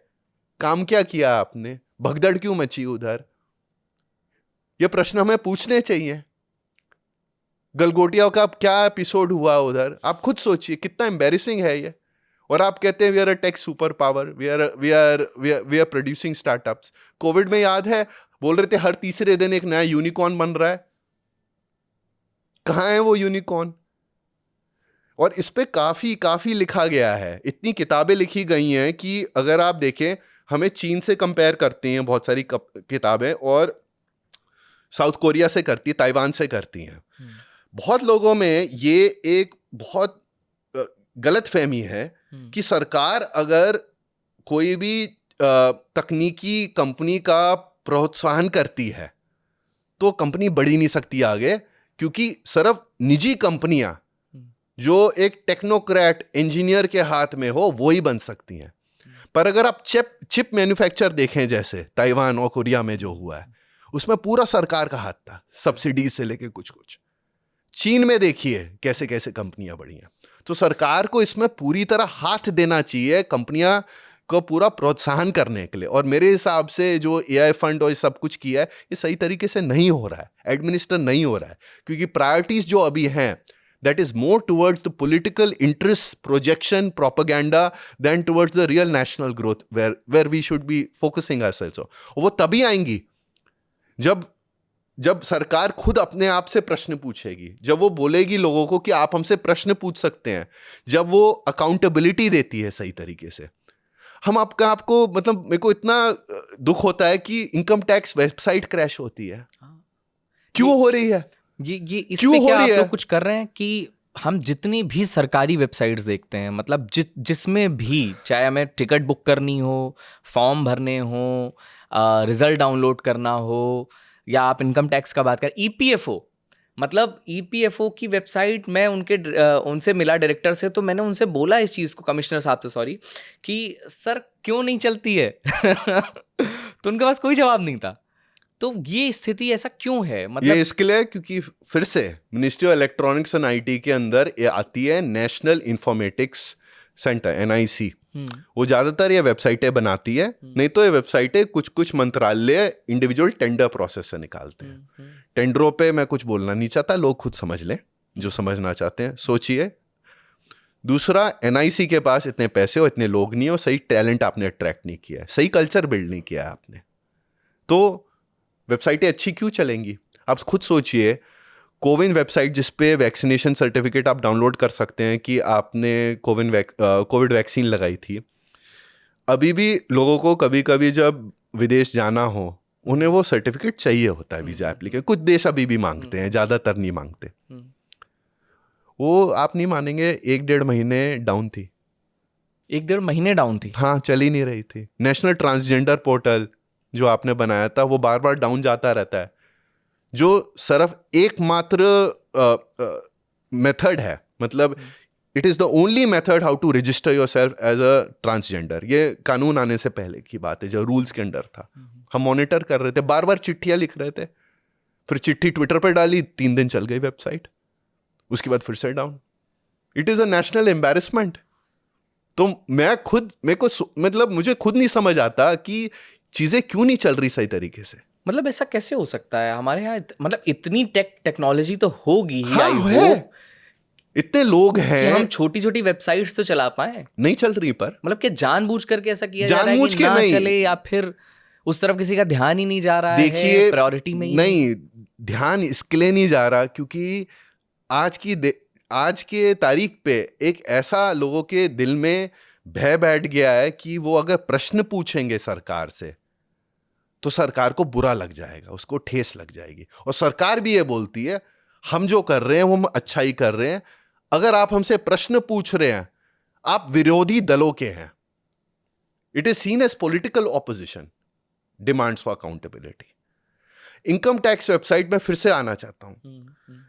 काम क्या किया आपने, भगदड़ क्यों मची उधर, ये प्रश्न हमें पूछने चाहिए। गलगोटिया का क्या एपिसोड हुआ उधर, आप खुद सोचिए, कितना एम्बैरेसिंग है ये। और आप कहते हैं we are a tech super power, we are producing startups. Covid में याद है बोल रहे थे हर तीसरे दिन एक नया यूनिकॉर्न बन रहा है, कहाँ है वो यूनिकॉर्न? और इस पे काफी लिखा गया है, इतनी किताबें लिखी गई हैं कि अगर आप देखें, हमें चीन से कंपेयर करती हैं बहुत सारी किताबें, और साउथ कोरिया से करती है, ताइवान से करती हैं। बहुत लोगों में ये एक बहुत गलत फहमी है कि सरकार अगर कोई भी तकनीकी कंपनी का प्रोत्साहन करती है तो कंपनी बढ़ ही नहीं सकती आगे, क्योंकि सिर्फ निजी कंपनियां जो एक टेक्नोक्रेट इंजीनियर के हाथ में हो वो ही बन सकती हैं। पर अगर आप चिप मैन्युफैक्चर देखें, जैसे ताइवान और कोरिया में जो हुआ है, उसमें पूरा सरकार का हाथ था, सब्सिडी से लेके कुछ कुछ। चीन में देखिए कैसे कैसे कंपनियां बढ़ी हैं। तो सरकार को इसमें पूरी तरह हाथ देना चाहिए, कंपनियां को पूरा प्रोत्साहन करने के लिए। और मेरे हिसाब से जो एआई फंड और ये सब कुछ किया है, ये सही तरीके से नहीं हो रहा है, एडमिनिस्टर नहीं हो रहा है, क्योंकि प्रायोरिटीज जो अभी हैं, that is more towards the political interest projection propaganda than towards the real national growth where we should be focusing ourselves on. वो तभी आएंगी जब सरकार खुद अपने आप से प्रश्न पूछेगी, जब वो बोलेगी लोगों को कि आप हमसे प्रश्न पूछ सकते हैं, जब वो अकाउंटेबिलिटी देती है सही तरीके से। हम आपको मतलब मेरे को इतना दुख होता है कि इनकम टैक्स वेबसाइट क्रैश होती है, क्यों हो रही है? ये इस पे क्या आप लोग कुछ कर रहे हैं कि हम जितनी भी सरकारी वेबसाइट्स देखते हैं, मतलब जिसमें भी, चाहे हमें टिकट बुक करनी हो, फॉर्म भरने हो, रिजल्ट डाउनलोड करना हो, या आप इनकम टैक्स का बात करें, EPFO, मतलब EPFO की वेबसाइट, मैं उनसे मिला डायरेक्टर से, तो मैंने उनसे बोला इस चीज़ को, कमिश्नर साहब से, सॉरी, कि सर क्यों नहीं चलती है? तो उनके पास कोई जवाब नहीं था। तो ये स्थिति ऐसा क्यों है? मतलब ये इसके लिए क्योंकि फिर से ministry of electronics and IT के अंदर ये आती है नेशनल इंफॉर्मेटिक्स सेंटर, NIC, वो ज़्यादातर ये वेबसाइटें बनाती है, नहीं तो ये वेबसाइटें कुछ कुछ मंत्रालय इंडिविजुअल टेंडर प्रोसेस से निकालते हैं। टेंडरों पे मैं कुछ बोलना नहीं चाहता, लोग खुद समझ लें जो समझना चाहते हैं। सोचिए, दूसरा, एनआईसी के पास इतने पैसे और इतने लोग नहीं है और सही टैलेंट आपने अट्रैक्ट नहीं किया है, सही कल्चर बिल्ड नहीं किया है आपने, तो वेबसाइटें अच्छी क्यों चलेंगी? आप खुद सोचिए, कोविन वेबसाइट जिस पे वैक्सीनेशन सर्टिफिकेट आप डाउनलोड कर सकते हैं कि आपने कोविड वैक्सीन लगाई थी, अभी भी लोगों को कभी कभी जब विदेश जाना हो उन्हें वो सर्टिफिकेट चाहिए होता है वीज़ा एप्लीकेशन। कुछ देश अभी भी मांगते हैं, ज़्यादातर नहीं मांगते। वो आप नहीं मानेंगे, 1-1.5 महीने डाउन थी। 1-1.5 महीने डाउन थी? हाँ, चल ही नहीं रही थी। नेशनल ट्रांसजेंडर पोर्टल जो आपने बनाया था वो बार बार डाउन जाता रहता है, जो सिर्फ एकमात्र मेथड है, मतलब it is the only method how to register yourself as a transgender. ये कानून आने से पहले की बात है, जो रूल्स के अंडर था। हम मॉनिटर कर रहे थे, बार बार चिट्ठियाँ लिख रहे थे, फिर चिट्ठी ट्विटर पर डाली, 3 दिन चल गई वेबसाइट, उसके बाद फिर से down. It is a national embarrassment. तो मतलब मुझे खुद नहीं समझ आता कि चीज़ें क्यों नहीं चल रही सही तरीके से। मतलब ऐसा कैसे हो सकता है हमारे यहाँ? मतलब इतनी टेक्नोलॉजी तो होगी ही, हाँ, आई होप इतने लोग हैं कि हम छोटी छोटी वेबसाइट्स तो चला पाए। नहीं चल रही, पर मतलब क्या जानबूझ करके ऐसा किया जा रहा है कि ना चले, या फिर उस तरफ किसी का ध्यान ही नहीं जा रहा है? देखिए, प्रायोरिटी में ही नहीं, ध्यान इसके लिए नहीं जा रहा क्योंकि आज के तारीख पे एक ऐसा लोगों के दिल में भय बैठ गया है कि वो अगर प्रश्न पूछेंगे सरकार से तो सरकार को बुरा लग जाएगा, उसको ठेस लग जाएगी। और सरकार भी ये बोलती है हम जो कर रहे हैं वो हम अच्छा ही कर रहे हैं। अगर आप हमसे प्रश्न पूछ रहे हैं, आप विरोधी दलों के हैं। It is seen as political opposition, demands for accountability. Income tax website में फिर से आना चाहता हूं।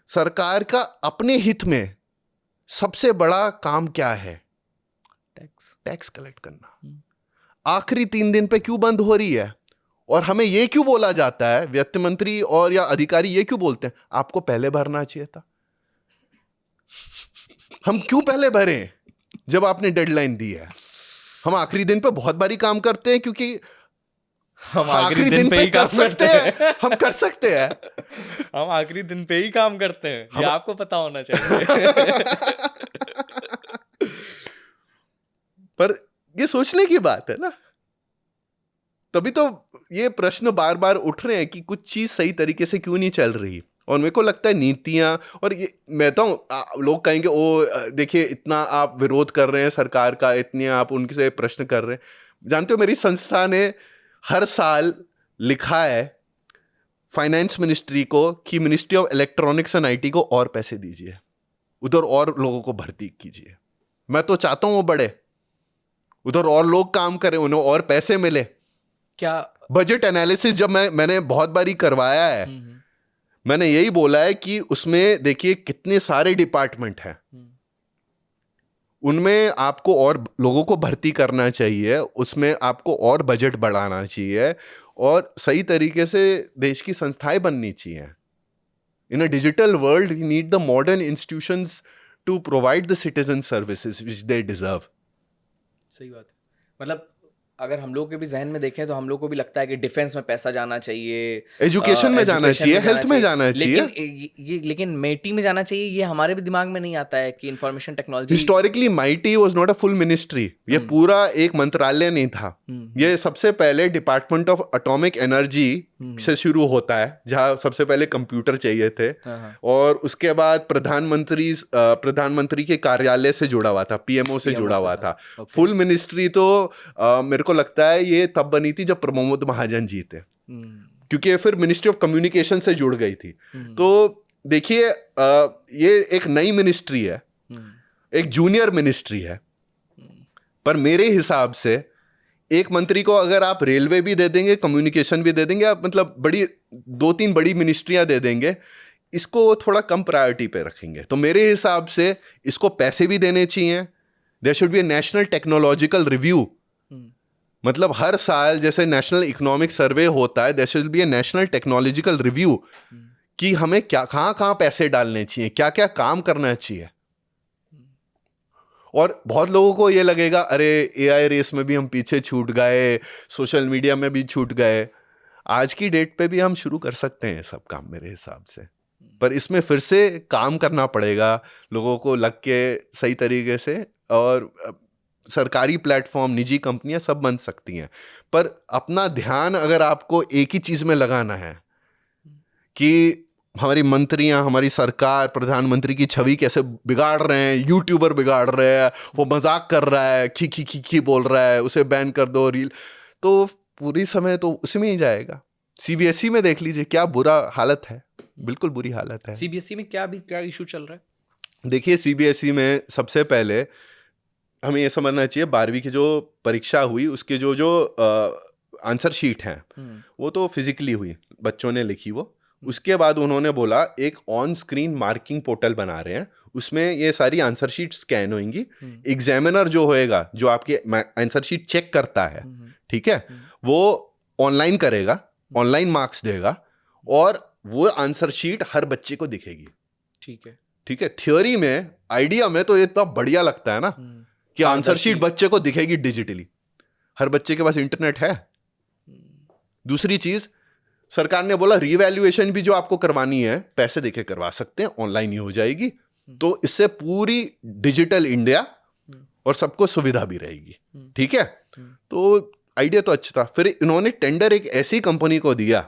सरकार का अपने हित में सबसे बड़ा काम क्या है? टैक्स कलेक्ट करना। आखिरी 3 दिन पे क्यों बंद हो रही है? और हमें यह क्यों बोला जाता है, वित्त मंत्री और या अधिकारी ये क्यों बोलते हैं आपको पहले भरना चाहिए था? हम क्यों पहले भरें जब आपने डेडलाइन दी है? हम आखिरी दिन पे बहुत बारी काम करते हैं क्योंकि हम आखिरी दिन पे ही कर सकते हैं। हम कर सकते हैं। हम आखिरी दिन पे ही काम करते हैं, ये आपको पता होना चाहिए। पर ये सोचने की बात है ना, तभी तो ये प्रश्न बार बार उठ रहे हैं कि कुछ चीज सही तरीके से क्यों नहीं चल रही। और मेरे को लगता है नीतियां, और ये मैं तो लोग कहेंगे ओ देखिए इतना आप विरोध कर रहे हैं सरकार का, इतने आप उनसे प्रश्न कर रहे हैं। जानते हो मेरी संस्था ने हर साल लिखा है फाइनेंस मिनिस्ट्री को कि ministry of electronics and IT को और पैसे दीजिए, उधर और लोगों को भर्ती कीजिए। मैं तो चाहता हूं वो बढ़े, उधर और लोग काम करें, उन्हें और पैसे मिले। क्या बजट एनालिसिस जब मैंने बहुत बारी करवाया है, मैंने यही बोला है कि उसमें देखिए कितने सारे डिपार्टमेंट हैं, उनमें आपको और लोगों को भर्ती करना चाहिए, उसमें आपको और बजट बढ़ाना चाहिए और सही तरीके से देश की संस्थाएं बननी चाहिए। In a digital world we need the modern institutions to provide the citizen services which they deserve. सही बात है। मतलब अगर हम लोग के भी जहन में देखें तो हम लोग को भी लगता है कि डिफेंस में पैसा जाना चाहिए, एजुकेशन में जाना चाहिए, हेल्थ में जाना चाहिए, लेकिन मेटी में जाना चाहिए। ये हमारे भी दिमाग में नहीं आता है कि information technology. Historically mighty was not a full ministry, ये पूरा एक मंत्रालय नहीं था। ये सबसे पहले डिपार्टमेंट ऑफ एटॉमिक एनर्जी से शुरू होता है, जहां सबसे पहले कंप्यूटर चाहिए थे, और उसके बाद प्रधानमंत्री के कार्यालय से जुड़ा हुआ था, पीएमओ से जुड़ा हुआ था। फुल मिनिस्ट्री तो मेरे को लगता है ये तब बनी थी जब प्रमोद महाजन जी थे, क्योंकि फिर मिनिस्ट्री ऑफ कम्युनिकेशन से जुड़ गई थी। तो देखिए ये एक नई मिनिस्ट्री है, एक जूनियर मिनिस्ट्री है, पर मेरे हिसाब से एक मंत्री को अगर आप रेलवे भी दे देंगे, कम्युनिकेशन भी दे देंगे, आप मतलब 2-3 बड़ी मिनिस्ट्रियां दे देंगे, इसको थोड़ा कम प्रायोरिटी पे रखेंगे, तो मेरे हिसाब से इसको पैसे भी देने चाहिए। There should be a national technological review, मतलब हर साल जैसे नेशनल इकोनॉमिक सर्वे होता है, there should be a national technological review कि हमें क्या कहाँ पैसे डालने चाहिए, क्या क्या काम करना चाहिए। और बहुत लोगों को ये लगेगा अरे एआई रेस में भी हम पीछे छूट गए, सोशल मीडिया में भी छूट गए। आज की डेट पे भी हम शुरू कर सकते हैं सब काम मेरे हिसाब से, पर इसमें फिर से काम करना पड़ेगा लोगों को लग के सही तरीके से। और सरकारी प्लेटफॉर्म, निजी कंपनियां सब बन सकती हैं, पर अपना ध्यान अगर आपको एक ही चीज में लगाना है कि हमारी मंत्रियां, हमारी सरकार, प्रधानमंत्री की छवि कैसे बिगाड़ रहे हैं, यूट्यूबर बिगाड़ रहे हैं, वो मजाक कर रहा है, खी खी खी खी बोल रहा है, उसे बैन कर दो रील, तो पूरी समय तो उसमें ही जाएगा। सीबीएसई में देख लीजिए क्या बुरा हालत है, बिल्कुल बुरी हालत है। सीबीएसई में क्या इशू चल रहा है? देखिए सीबीएसई में सबसे पहले हमें ये समझना चाहिए 12वीं की जो परीक्षा हुई उसके जो आंसर शीट हैं वो तो फिजिकली हुई, बच्चों ने लिखी वो। उसके बाद उन्होंने बोला एक ऑन स्क्रीन मार्किंग पोर्टल बना रहे हैं, उसमें ये सारी आंसर शीट स्कैन होंगी। एग्जामिनर जो होएगा, जो आपके आंसर शीट चेक करता है, ठीक है, वो ऑनलाइन करेगा, ऑनलाइन मार्क्स देगा, और वो आंसर शीट हर बच्चे को दिखेगी। ठीक है, ठीक है। थ्योरी में, आइडिया में तो ये तो बढ़िया लगता है ना कि आंसर शीट बच्चे को दिखेगी डिजिटली। हर बच्चे के पास इंटरनेट है। दूसरी चीज, सरकार ने बोला रीवैल्यूएशन भी जो आपको करवानी है पैसे देके करवा सकते हैं, ऑनलाइन ही हो जाएगी। तो इससे पूरी डिजिटल इंडिया और सबको सुविधा भी रहेगी। ठीक है, तो आइडिया तो अच्छा था। फिर इन्होंने टेंडर एक ऐसी कंपनी को दिया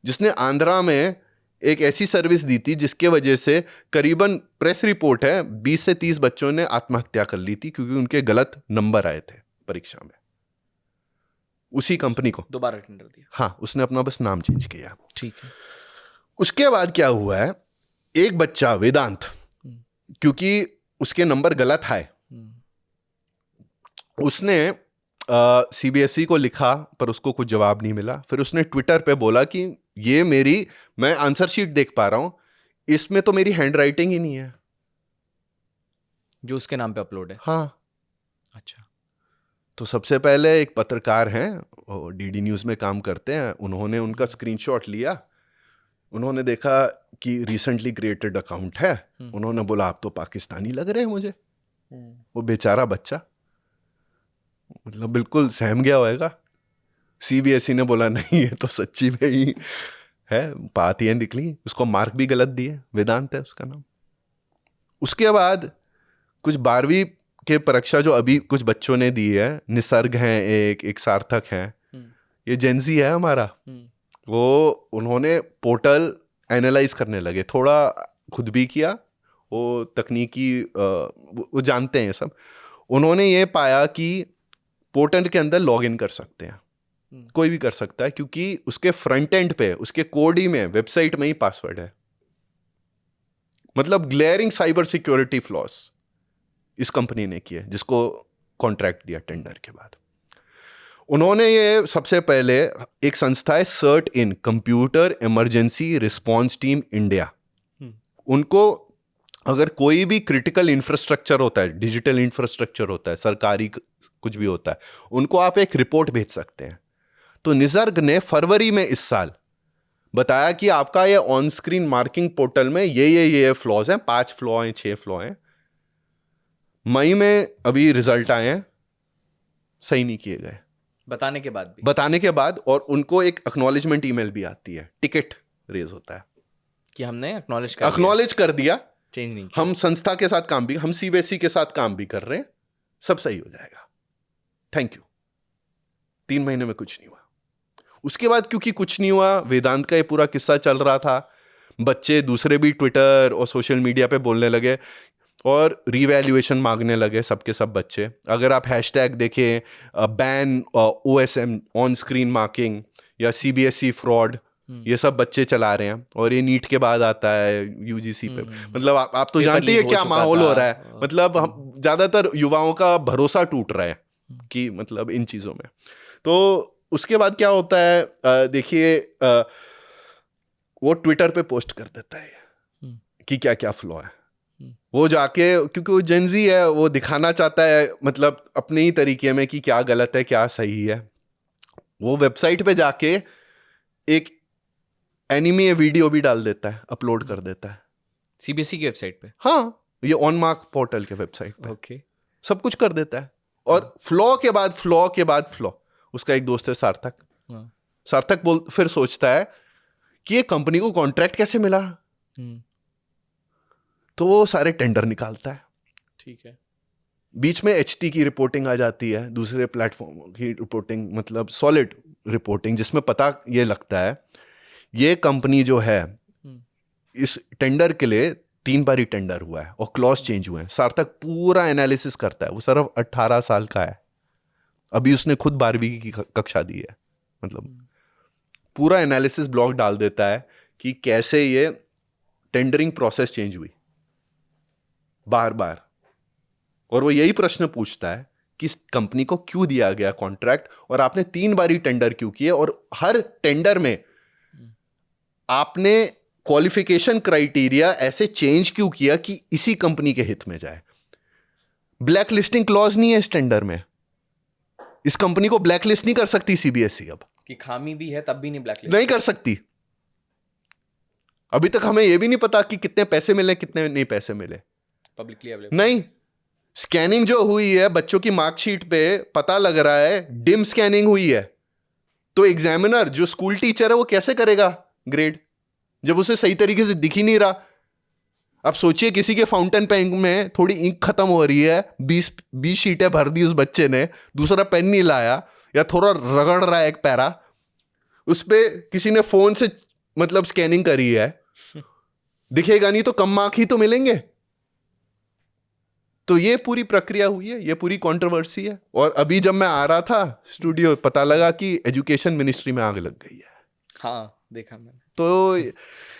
जिसने आंध्रा में एक ऐसी सर्विस दी थी जिसके वजह से करीबन, प्रेस रिपोर्ट है, 20 से 30 बच्चों ने आत्महत्या कर ली थी क्योंकि उनके गलत नंबर आए थे परीक्षा में। उसी कंपनी को दोबारा टेंडर दिया। हाँ, उसने अपना बस नाम चेंज किया। ठीक है। उसके बाद क्या हुआ है, एक बच्चा वेदांत, क्योंकि उसके नंबर गलत आए, उसने सीबीएसई को लिखा पर उसको कुछ जवाब नहीं मिला। फिर उसने ट्विटर पे बोला कि ये मैं आंसर शीट देख पा रहा हूं, इसमें तो मेरी हैंड राइटिंग ही नहीं है जो उसके नाम पे अपलोड है। हाँ। अच्छा। तो सबसे पहले एक पत्रकार हैं, डीडी न्यूज में काम करते हैं, उन्होंने उनका स्क्रीनशॉट लिया, उन्होंने देखा कि रिसेंटली क्रिएटेड अकाउंट है, उन्होंने बोला आप तो पाकिस्तानी लग रहे हैं मुझे। वो बेचारा बच्चा मतलब बिल्कुल सहम गया होएगा। सीबीएसई ने बोला नहीं ये तो सच्ची में ही है, बात ये निकली। उसको मार्क भी गलत दिए, वेदांत है उसका नाम। उसके बाद कुछ 12वीं के परीक्षा जो अभी कुछ बच्चों ने दी है, निसर्ग हैं, एक सार्थक हैं, ये जेंजी है हमारा, वो उन्होंने पोर्टल एनालाइज करने लगे, थोड़ा खुद भी किया, वो तकनीकी वो जानते हैं सब। उन्होंने ये पाया कि पोर्टल के अंदर लॉग इन कर सकते हैं, कोई भी कर सकता है, क्योंकि उसके फ्रंट एंड पे, उसके कोड ही में, वेबसाइट में ही पासवर्ड है। मतलब ग्लेयरिंग साइबर सिक्योरिटी फ्लॉस इस कंपनी ने किए, जिसको कॉन्ट्रैक्ट दिया टेंडर के बाद। उन्होंने ये सबसे पहले, एक संस्था है CERT in, computer emergency response team India, उनको अगर कोई भी क्रिटिकल इंफ्रास्ट्रक्चर होता है, डिजिटल इंफ्रास्ट्रक्चर होता है, सरकारी कुछ भी होता है, उनको आप एक रिपोर्ट भेज सकते हैं। तो निसर्ग ने फरवरी में इस साल बताया कि आपका ये ऑन स्क्रीन मार्किंग पोर्टल में ये फ्लॉज हैं, 5 फ्लॉ हैं, 6 फ्लॉ हैं। मई में अभी रिजल्ट आए हैं, सही नहीं किए गए बताने के बाद, और उनको एक एक्नॉलेजमेंट ईमेल भी आती है, टिकट रेज होता है कि हमने एक्नॉलेज कर दिया, चेंज नहीं किया। हम संस्था के साथ काम भी, हम सीबीएसई के साथ काम भी कर रहे हैं, सब सही हो जाएगा, थैंक यू। 3 महीने में कुछ नहीं हुआ। उसके बाद क्योंकि कुछ नहीं हुआ, वेदांत का ये पूरा किस्सा चल रहा था, बच्चे दूसरे भी ट्विटर और सोशल मीडिया पे बोलने लगे और रीवैल्यूएशन मांगने लगे, सबके सब बच्चे। अगर आप हैशटैग देखें, ban OSM, on screen marking, या सीबीएसई फ्रॉड, ये सब बच्चे चला रहे हैं। और ये नीट के बाद आता है यूजीसी पे। मतलब आप तो जानते हैं क्या माहौल हो रहा है, मतलब हम ज्यादातर युवाओं का भरोसा टूट रहा है कि मतलब इन चीजों में। तो उसके बाद क्या होता है, देखिए वो ट्विटर पे पोस्ट कर देता है कि क्या क्या फ्लॉ है। वो जाके, क्योंकि वो जेंजी है, वो दिखाना चाहता है मतलब अपने ही तरीके में कि क्या गलत है क्या सही है। वो वेबसाइट पे जाके एक एनिमे वीडियो भी डाल देता है, अपलोड कर देता है सीबीएसई की वेबसाइट पे। हाँ, ये ऑन मार्क पोर्टल के वेबसाइट पे। ओके। सब कुछ कर देता है। और फ्लॉ के बाद फ्लॉ के बाद फ्लॉ। उसका एक दोस्त है सार्थक, सार्थक फिर सोचता है कि ये कंपनी को कॉन्ट्रैक्ट कैसे मिला, तो वो सारे टेंडर निकालता है। ठीक है। बीच में HT की रिपोर्टिंग आ जाती है, दूसरे प्लेटफॉर्म की रिपोर्टिंग, मतलब सॉलिड रिपोर्टिंग, जिसमें पता ये लगता है ये कंपनी जो है इस टेंडर के लिए 3 बार ही टेंडर हुआ है और क्लॉज चेंज हुए हैं। सार्थक पूरा एनालिसिस करता है। वो सिर्फ 18 साल का है, अभी उसने खुद 12वीं की कक्षा दी है। मतलब पूरा एनालिसिस ब्लॉग डाल देता है कि कैसे ये टेंडरिंग प्रोसेस चेंज हुई बार बार। और वो यही प्रश्न पूछता है कि इस कंपनी को क्यों दिया गया कॉन्ट्रैक्ट, और आपने 3 बार ही टेंडर क्यों किए, और हर टेंडर में आपने क्वालिफिकेशन क्राइटेरिया ऐसे चेंज क्यों किया कि इसी कंपनी के हित में जाए। ब्लैक लिस्टिंग क्लॉज नहीं है इस टेंडर में। इस कंपनी को ब्लैक लिस्ट नहीं कर सकती CBSE अब, कि खामी भी है तब भी नहीं ब्लैक नहीं कर सकती। अभी तक हमें यह भी नहीं पता कि कितने पैसे मिले कितने नहीं पैसे मिले, पब्लिकली अवेलेबल नहीं। स्कैनिंग जो हुई है बच्चों की मार्कशीट पे पता लग रहा है डिम स्कैनिंग हुई है, तो एग्जामिनर जो स्कूल टीचर है वो कैसे करेगा ग्रेड जब उसे सही तरीके से दिख ही नहीं रहा। अब सोचिए किसी के फाउंटेन पेन में थोड़ी इंक खत्म हो रही है, 20 शीटें भर दी उस बच्चे ने, दूसरा पेन नहीं लाया या थोड़ा रगड़ रहा है एक पैरा, उस पे किसी ने फोन से मतलब स्कैनिंग करी है, दिखेगा नहीं तो कम मार्क ही तो मिलेंगे। तो ये पूरी प्रक्रिया हुई है, ये पूरी कंट्रोवर्सी है। और अभी जब मैं आ रहा था स्टूडियो पता लगा कि एजुकेशन मिनिस्ट्री में आग लग गई है। हाँ, देखा मैंने। तो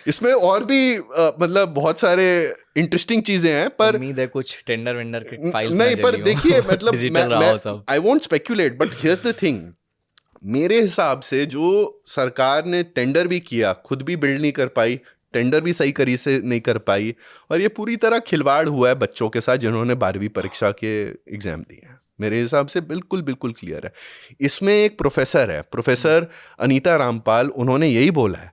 इसमें और भी मतलब बहुत सारे इंटरेस्टिंग चीजें हैं, पर उम्मीद है कुछ टेंडर वेंडर के फाइल्स नहीं, पर देखिए मतलब digital I won't speculate, but here's the thing, मेरे हिसाब से जो सरकार ने टेंडर भी किया खुद भी बिल्ड नहीं कर पाई, टेंडर भी सही करी से नहीं कर पाई, और ये पूरी तरह खिलवाड़ हुआ है बच्चों के साथ जिन्होंने 12वीं परीक्षा के एग्जाम दिए हैं। मेरे हिसाब से बिल्कुल बिल्कुल क्लियर है। इसमें एक प्रोफेसर है, प्रोफेसर अनीता रामपाल, उन्होंने यही बोला है।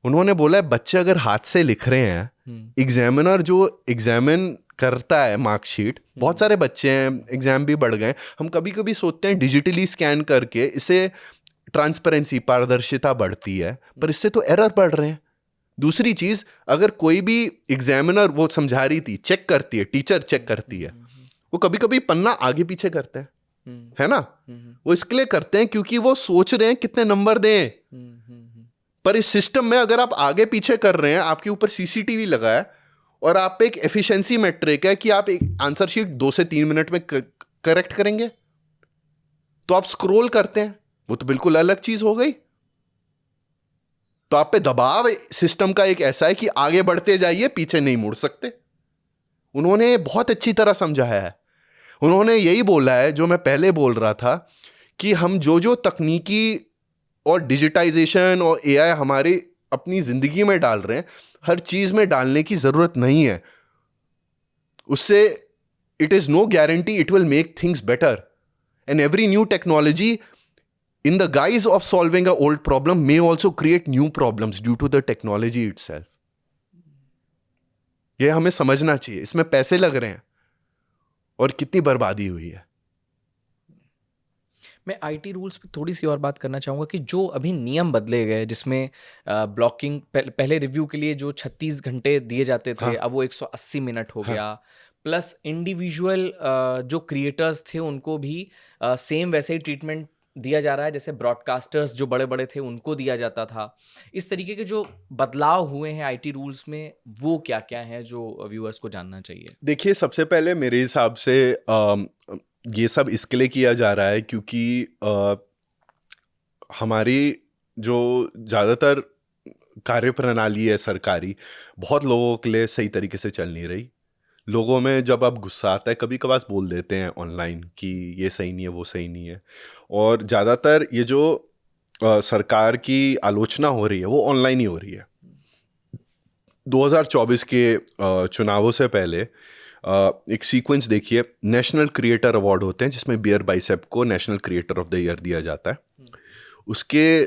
उन्होंने बोला है बच्चे अगर हाथ से लिख रहे हैं, एग्जामिनर जो एग्जामिन करता है मार्कशीट, बहुत सारे बच्चे हैं, एग्जाम भी बढ़ गए, हम कभी कभी सोचते हैं डिजिटली स्कैन करके इससे ट्रांसपेरेंसी पारदर्शिता बढ़ती है, पर इससे तो एरर बढ़ रहे हैं। दूसरी चीज, अगर कोई भी एग्जामिनर, वो समझा रही थी, चेक करती है, टीचर चेक करती है, वो कभी कभी पन्ना आगे पीछे करते हैं, है ना, वो इसके लिए करते हैं क्योंकि वो सोच रहे हैं कितने नंबर दें। पर इस सिस्टम में अगर आप आगे पीछे कर रहे हैं, आपके ऊपर CCTV लगा है और आप पे एक एफिशिएंसी मैट्रिक है कि आप एक आंसर शीट 2 से 3 मिनट में करेक्ट करेंगे, तो आप स्क्रॉल करते हैं, वो तो बिल्कुल अलग चीज हो गई। तो आप पे दबाव सिस्टम का एक ऐसा है कि आगे बढ़ते जाइए, पीछे नहीं मुड़ सकते। उन्होंने बहुत अच्छी तरह समझाया है। उन्होंने यही बोला है जो मैं पहले बोल रहा था कि हम जो तकनीकी और डिजिटाइजेशन और AI हमारी अपनी जिंदगी में डाल रहे हैं, हर चीज में डालने की जरूरत नहीं है। उससे it is no guarantee it will make things better, and every new technology in the guise of solving a old problem may also create new problems due to the technology itself. ये हमें समझना चाहिए। इसमें पैसे लग रहे हैं और कितनी बर्बादी हुई है। मैं IT रूल्स पे थोड़ी सी और बात करना चाहूँगा कि जो अभी नियम बदले गए, जिसमें ब्लॉकिंग पहले रिव्यू के लिए जो 36 घंटे दिए जाते थे, अब वो 180 मिनट हो गया, प्लस इंडिविजुअल जो क्रिएटर्स थे उनको भी सेम वैसे ही ट्रीटमेंट दिया जा रहा है जैसे ब्रॉडकास्टर्स जो बड़े बड़े थे उनको दिया जाता था। इस तरीके के जो बदलाव हुए हैं IT रूल्स में, वो क्या क्या हैं जो व्यूअर्स को जानना चाहिए? देखिए, सबसे पहले मेरे हिसाब से ये सब इसके लिए किया जा रहा है क्योंकि हमारी जो ज़्यादातर कार्यप्रणाली है सरकारी, बहुत लोगों के लिए सही तरीके से चल नहीं रही। लोगों में जब अब गुस्सा आता है, कभी कभार बोल देते हैं ऑनलाइन कि ये सही नहीं है, वो सही नहीं है, और ज़्यादातर ये जो सरकार की आलोचना हो रही है वो ऑनलाइन ही हो रही है। 2024 के चुनावों से पहले एक सीक्वेंस देखिए, नेशनल क्रिएटर अवार्ड होते हैं जिसमें बियर बाइसेप को national creator of the year दिया जाता है। उसके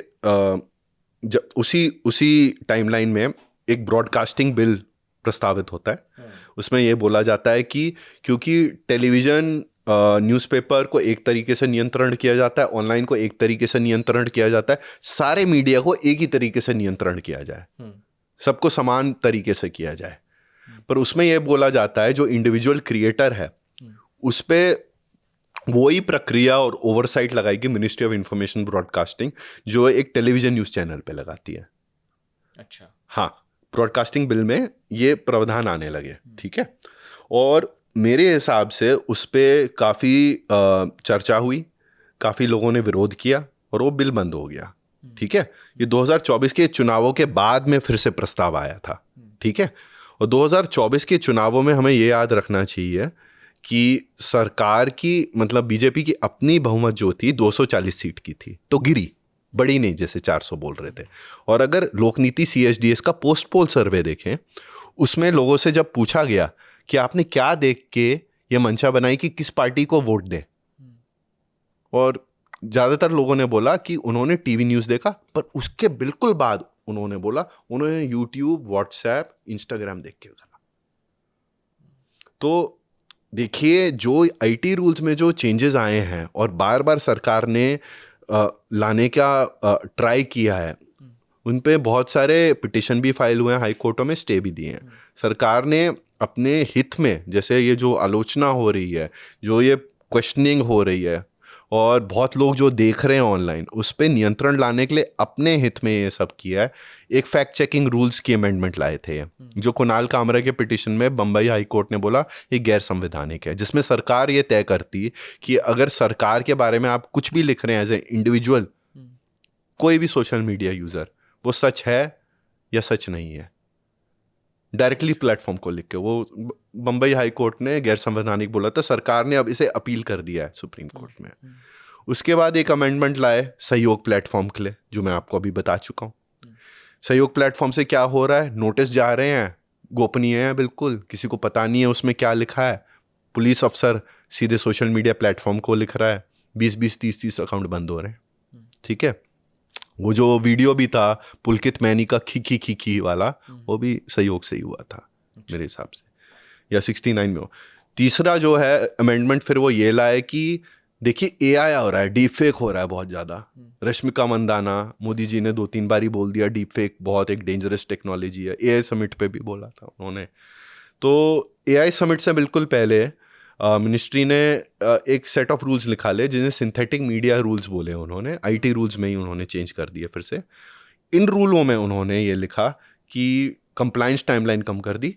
उसी टाइमलाइन में एक ब्रॉडकास्टिंग बिल प्रस्तावित होता है। उसमें ये बोला जाता है कि क्योंकि टेलीविज़न न्यूज़पेपर को एक तरीके से नियंत्रण किया जाता है, ऑनलाइन को एक तरीके से नियंत्रण किया जाता है, सारे मीडिया को एक ही तरीके से नियंत्रण किया जाए, सबको समान तरीके से किया जाए। पर उसमें यह बोला जाता है जो इंडिविजुअल क्रिएटर है उस पर वही प्रक्रिया और ओवरसाइट लगाएगी मिनिस्ट्री ऑफ इंफॉर्मेशन ब्रॉडकास्टिंग, जो एक टेलीविजन न्यूज़ चैनल पे लगाती है। अच्छा, हाँ, ब्रॉडकास्टिंग बिल में ये प्रावधान आने लगे, ठीक है। और मेरे हिसाब से उस पर काफ़ी चर्चा हुई, काफ़ी लोगों ने विरोध किया और वो बिल बंद हो गया, ठीक है। ये 2024 के चुनावों के बाद में फिर से प्रस्ताव आया था, ठीक है। और 2024 के चुनावों में हमें ये याद रखना चाहिए कि सरकार की मतलब बीजेपी की अपनी बहुमत जो थी 240 सीट की थी, तो गिरी, बड़ी नहीं जैसे 400 बोल रहे थे। और अगर लोकनीति CSDS का पोस्ट पोल सर्वे देखें, उसमें लोगों से जब पूछा गया कि आपने क्या देख के ये मंशा बनाई कि किस पार्टी को वोट दें, और ज़्यादातर लोगों ने बोला कि उन्होंने टीवी न्यूज़ देखा, पर उसके बिल्कुल बाद उन्होंने बोला उन्होंने यूट्यूब, व्हाट्सएप, इंस्टाग्राम देख के करा। तो देखिए जो IT रूल्स में जो चेंजेस आए हैं और बार बार सरकार ने लाने का ट्राई किया है, उन पे बहुत सारे पिटिशन भी फाइल हुए हैं, हाई कोर्टों में स्टे भी दिए हैं। सरकार ने अपने हित में, जैसे ये जो आलोचना हो रही है, जो ये क्वेश्चनिंग हो रही है और बहुत लोग जो देख रहे हैं ऑनलाइन, उस पर नियंत्रण लाने के लिए अपने हित में ये सब किया है। एक फैक्ट चेकिंग रूल्स की अमेंडमेंट लाए थे, जो कुणाल कामरा के पिटिशन में बम्बई हाई कोर्ट ने बोला ये गैर संवैधानिक है, जिसमें सरकार ये तय करती कि अगर सरकार के बारे में आप कुछ भी लिख रहे हैं एज ए इंडिविजुअल, कोई भी सोशल मीडिया यूज़र, वो सच है या सच नहीं है, डायरेक्टली प्लेटफॉर्म को लिख के, वो बम्बई हाई कोर्ट ने गैर संवैधानिक बोला था। सरकार ने अब इसे अपील कर दिया है सुप्रीम कोर्ट में। उसके बाद एक अमेंडमेंट लाए सहयोग प्लेटफॉर्म के लिए, जो मैं आपको अभी बता चुका हूँ। सहयोग प्लेटफॉर्म से क्या हो रहा है, नोटिस जा रहे हैं, गोपनीय है बिल्कुल, किसी को पता नहीं है उसमें क्या लिखा है। पुलिस अफसर सीधे सोशल मीडिया प्लेटफॉर्म को लिख रहा है, 20-20, 30-30 अकाउंट बंद हो रहे हैं, ठीक है। वो जो वीडियो भी था पुलकित मैनी का खी वाला, वो भी सहयोग से ही हुआ था मेरे हिसाब से, या 69 में हो। तीसरा जो है अमेंडमेंट फिर वो ये लाए कि देखिए AI हो रहा है, डीप फेक हो रहा है बहुत ज़्यादा। रश्मिका मंदाना, मोदी जी ने 2-3 बार ही बोल दिया डीप फेक बहुत एक डेंजरस टेक्नोलॉजी है, AI समिट पे भी बोला था उन्होंने। तो AI समिट से बिल्कुल पहले मिनिस्ट्री ने एक सेट ऑफ रूल्स निकाले जिन्हें सिंथेटिक मीडिया रूल्स बोले उन्होंने, IT रूल्स में ही उन्होंने चेंज कर दिए फिर से। इन रूलों में उन्होंने ये लिखा कि कंप्लायंस टाइमलाइन कम कर दी,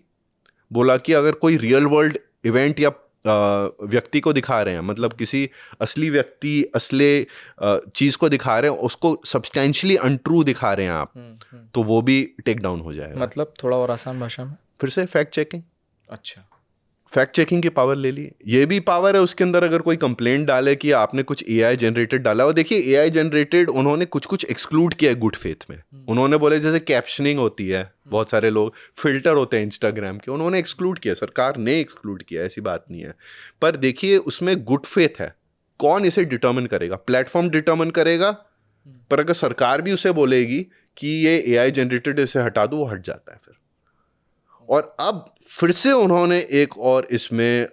बोला कि अगर कोई रियल वर्ल्ड इवेंट या व्यक्ति को दिखा रहे हैं, मतलब किसी असली व्यक्ति असली चीज़ को दिखा रहे हैं, उसको सब्सटेंशियली अनट्रू दिखा रहे हैं आप, तो वो भी टेक डाउन हो जाएगा। मतलब थोड़ा और आसान भाषा में फिर से फैक्ट चेकिंग, अच्छा, फैक्ट चेकिंग की पावर ले ली। ये भी पावर है उसके अंदर, अगर कोई कंप्लेंट डाले कि आपने कुछ AI जनरेटेड डाला, और देखिए AI जनरेटेड उन्होंने कुछ कुछ एक्सक्लूड किया है गुड फेथ में। उन्होंने बोले जैसे कैप्शनिंग होती है, बहुत सारे लोग फिल्टर होते हैं इंस्टाग्राम के, उन्होंने एक्सक्लूड किया, सरकार ने एक्सक्लूड किया, ऐसी बात नहीं है। पर देखिए उसमें गुड फेथ है, कौन इसे डिटर्मिन करेगा, प्लेटफॉर्म डिटर्मिन करेगा। पर अगर सरकार भी उसे बोलेगी कि ये AI जनरेटेड, इसे हटा दो, वो हट जाता है फिर। और अब फिर से उन्होंने एक और इसमें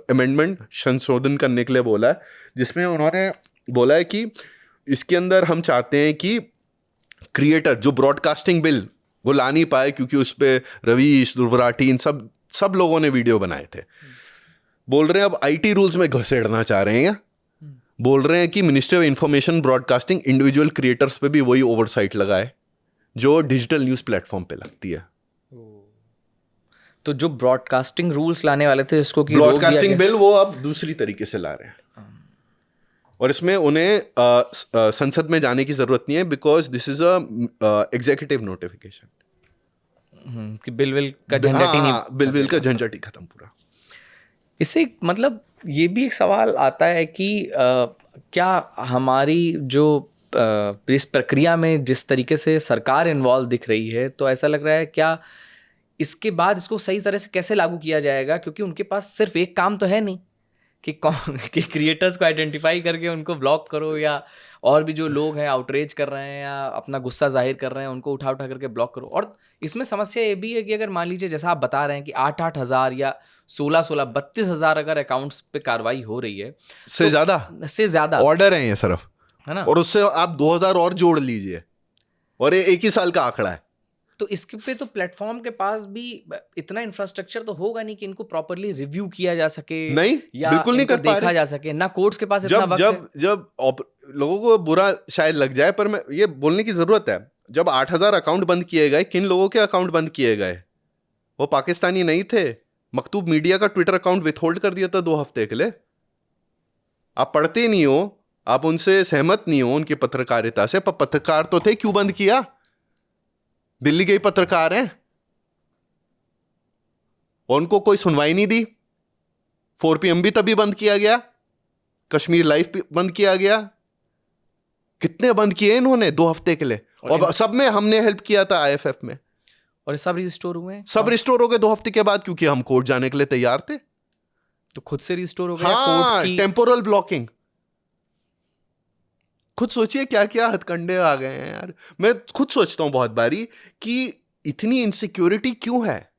अमेंडमेंट संशोधन करने के लिए बोला है, जिसमें उन्होंने बोला है कि इसके अंदर हम चाहते हैं कि क्रिएटर जो ब्रॉडकास्टिंग बिल वो ला नहीं पाए, क्योंकि उस पर रवीश, ध्रुवराठी, इन सब लोगों ने वीडियो बनाए थे, बोल रहे हैं अब IT रूल्स में घुसेड़ना चाह रहे हैं। बोल रहे हैं कि ministry of information broadcasting individual creators पे भी वही ओवरसाइट लगाए जो डिजिटल न्यूज़ प्लेटफॉर्म पे लगती है। तो जो ब्रॉडकास्टिंग रूल्स लाने वाले थे इसको कि ब्रॉडकास्टिंग बिल वो अब दूसरी तरीके से ला रहे हैं, और इसमें उन्हें संसद में जाने की जरूरत नहीं है, because this is a executive notification कि बिल का झंझट ही नहीं, बिल का झंझट ही खत्म पूरा। इससे मतलब ये भी एक सवाल आता है कि क्या हमारी जो इस प्रक्रिया में जिस तरीके से सरकार इन्वॉल्व दिख रही है, तो ऐसा लग रहा है क्या इसके बाद इसको सही तरह से कैसे लागू किया जाएगा, क्योंकि उनके पास सिर्फ एक काम तो है नहीं कि क्रिएटर्स को आइडेंटिफाई करके उनको ब्लॉक करो, या और भी जो लोग हैं आउटरेज कर रहे हैं या अपना गुस्सा जाहिर कर रहे हैं उनको उठा उठा करके ब्लॉक करो। और इसमें समस्या ये भी है कि अगर मान लीजिए जैसा आप बता रहे हैं कि 8-8 हज़ार या 16-16 32 हज़ार अगर अकाउंट्स पे कार्रवाई हो रही है से ज्यादा ऑर्डर है ये सिर्फ, है ना, और उससे आप 2000 और जोड़ लीजिए, और ये एक ही साल का आंकड़ा है। तो इसके पे तो प्लेटफॉर्म के पास भी इतना इंफ्रास्ट्रक्चर तो होगा नहीं कि इनको प्रॉपरली रिव्यू किया जा सके, नहीं, या बिल्कुल नहीं कर पा देखा रहे। जा सके, ना कोर्ट्स के पास इतना वक्त है। जब लोगों को बुरा शायद लग जाए, पर मैं ये बोलने की जरूरत है, जब 8000 अकाउंट बंद किए गए, किन लोगों के अकाउंट बंद किए गए? वो पाकिस्तानी नहीं थे। मकतूब मीडिया का ट्विटर अकाउंट विथहोल्ड कर दिया था 2 हफ्ते के लिए। आप पढ़ते नहीं हो, आप उनसे सहमत नहीं हो उनकी पत्रकारिता से, पर पत्रकार तो थे, क्यों बंद किया? दिल्ली के ही पत्रकार हैं, और उनको कोई सुनवाई नहीं दी। 4PM भी तभी बंद किया गया, कश्मीर लाइव भी बंद किया गया। कितने बंद किए इन्होंने 2 हफ्ते के लिए, और सब में हमने हेल्प किया था IFF में, और ये सब रिस्टोर हुए, सब रिस्टोर हो गए 2 हफ्ते के बाद, क्योंकि हम कोर्ट जाने के लिए तैयार थे। तो खुद से रिस्टोर हो गया। हाँ, कोर्ट की टेम्पोरल ब्लॉकिंग। खुद सोचिए क्या क्या हथकंडे आ गए हैं यार। मैं खुद सोचता हूं बहुत बारी कि इतनी इनसिक्योरिटी क्यों है।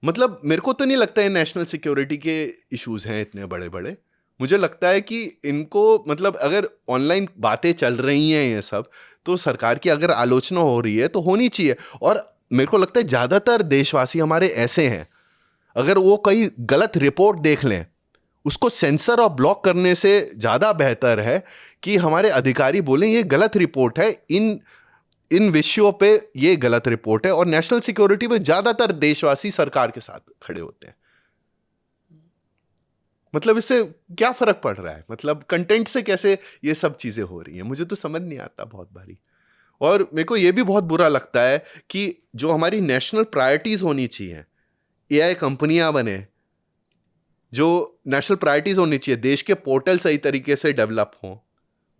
मतलब मेरे को तो नहीं लगता है नेशनल सिक्योरिटी के इश्यूज हैं इतने बड़े बड़े। मुझे लगता है कि इनको, मतलब अगर ऑनलाइन बातें चल रही हैं ये सब, तो सरकार की अगर आलोचना हो रही है तो होनी चाहिए। और मेरे को लगता है ज़्यादातर देशवासी हमारे ऐसे हैं, अगर वो कोई गलत रिपोर्ट देख लें, उसको सेंसर और ब्लॉक करने से ज़्यादा बेहतर है कि हमारे अधिकारी बोलें ये गलत रिपोर्ट है, इन विषयों पे ये गलत रिपोर्ट है। और नेशनल सिक्योरिटी में ज़्यादातर देशवासी सरकार के साथ खड़े होते हैं। मतलब इससे क्या फर्क पड़ रहा है? मतलब कंटेंट से कैसे ये सब चीज़ें हो रही हैं, मुझे तो समझ नहीं आता बहुत बारी। और मेरे को ये भी बहुत बुरा लगता है कि जो हमारी नेशनल प्रायोरिटीज़ होनी चाहिए, AI कंपनियां बने, जो नेशनल प्रायोरिटीज होनी चाहिए, देश के पोर्टल सही तरीके से डेवलप हों,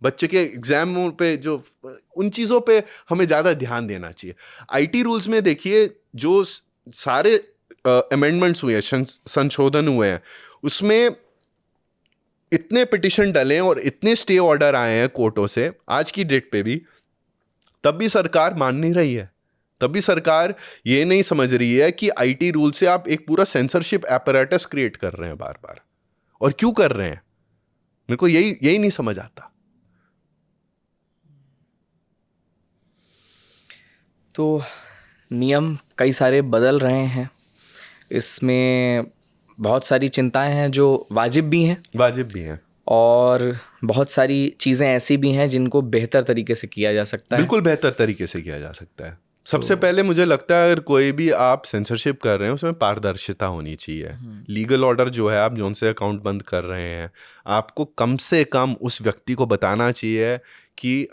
बच्चे के एग्जाम पे जो उन चीज़ों पे हमें ज़्यादा ध्यान देना चाहिए। IT रूल्स में देखिए जो सारे अमेंडमेंट्स हुए हैं, संशोधन हुए हैं, उसमें इतने पिटिशन डले और इतने स्टे ऑर्डर आए हैं कोर्टों से आज की डेट पे भी, तब भी सरकार मान नहीं रही है। तभी सरकार ये नहीं समझ रही है कि IT रूल से आप एक पूरा सेंसरशिप एपरेटस क्रिएट कर रहे हैं बार बार, और क्यों कर रहे हैं, मेरे को यही नहीं समझ आता। तो नियम कई सारे बदल रहे हैं, इसमें बहुत सारी चिंताएं हैं जो वाजिब भी हैं, और बहुत सारी चीज़ें ऐसी भी हैं जिनको बेहतर तरीके से किया जा सकता है। बिल्कुल बेहतर तरीके से किया जा सकता है। सबसे पहले मुझे लगता है अगर कोई भी आप सेंसरशिप कर रहे हैं उसमें पारदर्शिता होनी चाहिए। लीगल ऑर्डर जो है, आप जोन से अकाउंट बंद कर रहे हैं, आपको कम से कम उस व्यक्ति को बताना चाहिए कि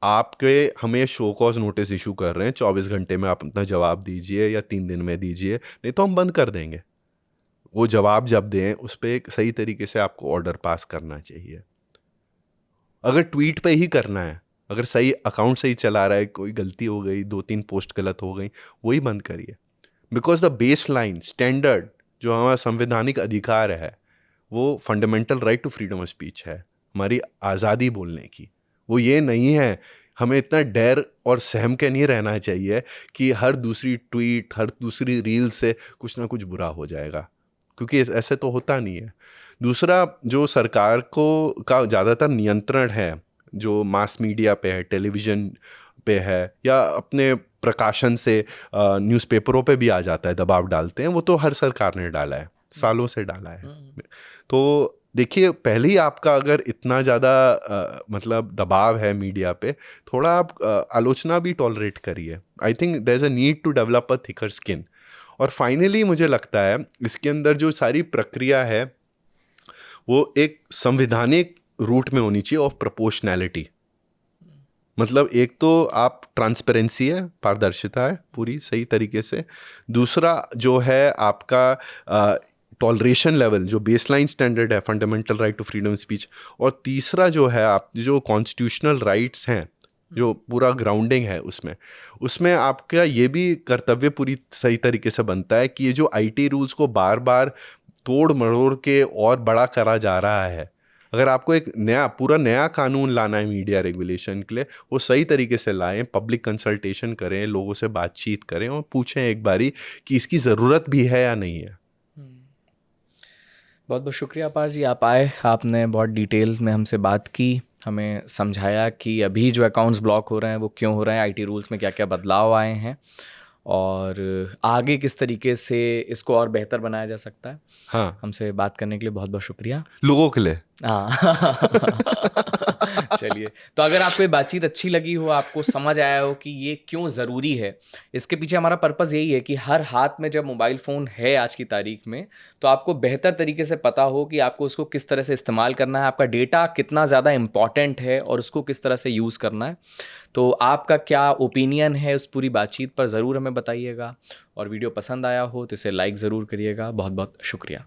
आपके हमें शो कॉज नोटिस इशू कर रहे हैं, 24 घंटे में आप अपना जवाब दीजिए या 3 दिन में दीजिए, नहीं तो हम बंद कर देंगे। वो जवाब जब दें उस पर एक सही तरीके से आपको ऑर्डर पास करना चाहिए। अगर ट्वीट पे ही करना है, अगर सही अकाउंट सही चला रहा है, कोई गलती हो गई, 2-3 पोस्ट गलत हो गई, वही बंद करिए। Because the baseline standard जो हमारा संवैधानिक अधिकार है, वो fundamental right to freedom of speech है, हमारी आज़ादी बोलने की। वो ये नहीं है, हमें इतना डर और सहम के नहीं रहना चाहिए कि हर दूसरी ट्वीट, हर दूसरी रील से कुछ ना कुछ बुरा हो जाएगा, क्योंकि ऐसे तो होता नहीं है। दूसरा, जो सरकार को का ज़्यादातर नियंत्रण है, जो मास मीडिया पे है, टेलीविज़न पे है, या अपने प्रकाशन से न्यूज़पेपरों पे भी आ जाता है, दबाव डालते हैं, वो तो हर सरकार ने डाला है, सालों से डाला है। तो देखिए, पहले ही आपका अगर इतना ज़्यादा मतलब दबाव है मीडिया पे, थोड़ा आप आलोचना भी टॉलरेट करिए। I think there is a need to develop a thicker skin. और फाइनली मुझे लगता है इसके अंदर जो सारी प्रक्रिया है वो एक संवैधानिक रूट में होनी चाहिए ऑफ प्रोपोर्शनैलिटी। मतलब एक तो आप ट्रांसपेरेंसी है, पारदर्शिता है पूरी सही तरीके से। दूसरा जो है आपका टॉलरेशन लेवल, जो बेसलाइन स्टैंडर्ड है, fundamental right to freedom speech. और तीसरा जो है आप जो कॉन्स्टिट्यूशनल राइट्स हैं, जो पूरा ग्राउंडिंग है उसमें आपका ये भी कर्तव्य पूरी सही तरीके से बनता है कि ये जो IT रूल्स को बार बार तोड़ मरोड़ के और बड़ा करा जा रहा है। अगर आपको एक पूरा नया कानून लाना है मीडिया रेगुलेशन के लिए, वो सही तरीके से लाएं, पब्लिक कंसल्टेशन करें, लोगों से बातचीत करें और पूछें एक बारी कि इसकी ज़रूरत भी है या नहीं है। बहुत बहुत शुक्रिया अपार जी, आप आए, आपने बहुत डिटेल में हमसे बात की, हमें समझाया कि अभी जो अकाउंट्स ब्लॉक हो रहे हैं वो क्यों हो रहे हैं, आईटी रूल्स में क्या क्या बदलाव आए हैं और आगे किस तरीके से इसको और बेहतर बनाया जा सकता है। हाँ, हमसे बात करने के लिए बहुत बहुत शुक्रिया। लोगों के लिए। हाँ चलिए, तो अगर आपको ये बातचीत अच्छी लगी हो, आपको समझ आया हो कि ये क्यों ज़रूरी है, इसके पीछे हमारा पर्पज़ यही है कि हर हाथ में जब मोबाइल फ़ोन है आज की तारीख में, तो आपको बेहतर तरीके से पता हो कि आपको उसको किस तरह से इस्तेमाल करना है, आपका डेटा कितना ज़्यादा इम्पॉर्टेंट है और उसको किस तरह से यूज़ करना है। तो आपका क्या ओपिनियन है उस पूरी बातचीत पर ज़रूर हमें बताइएगा, और वीडियो पसंद आया हो तो इसे लाइक ज़रूर करिएगा। बहुत बहुत शुक्रिया।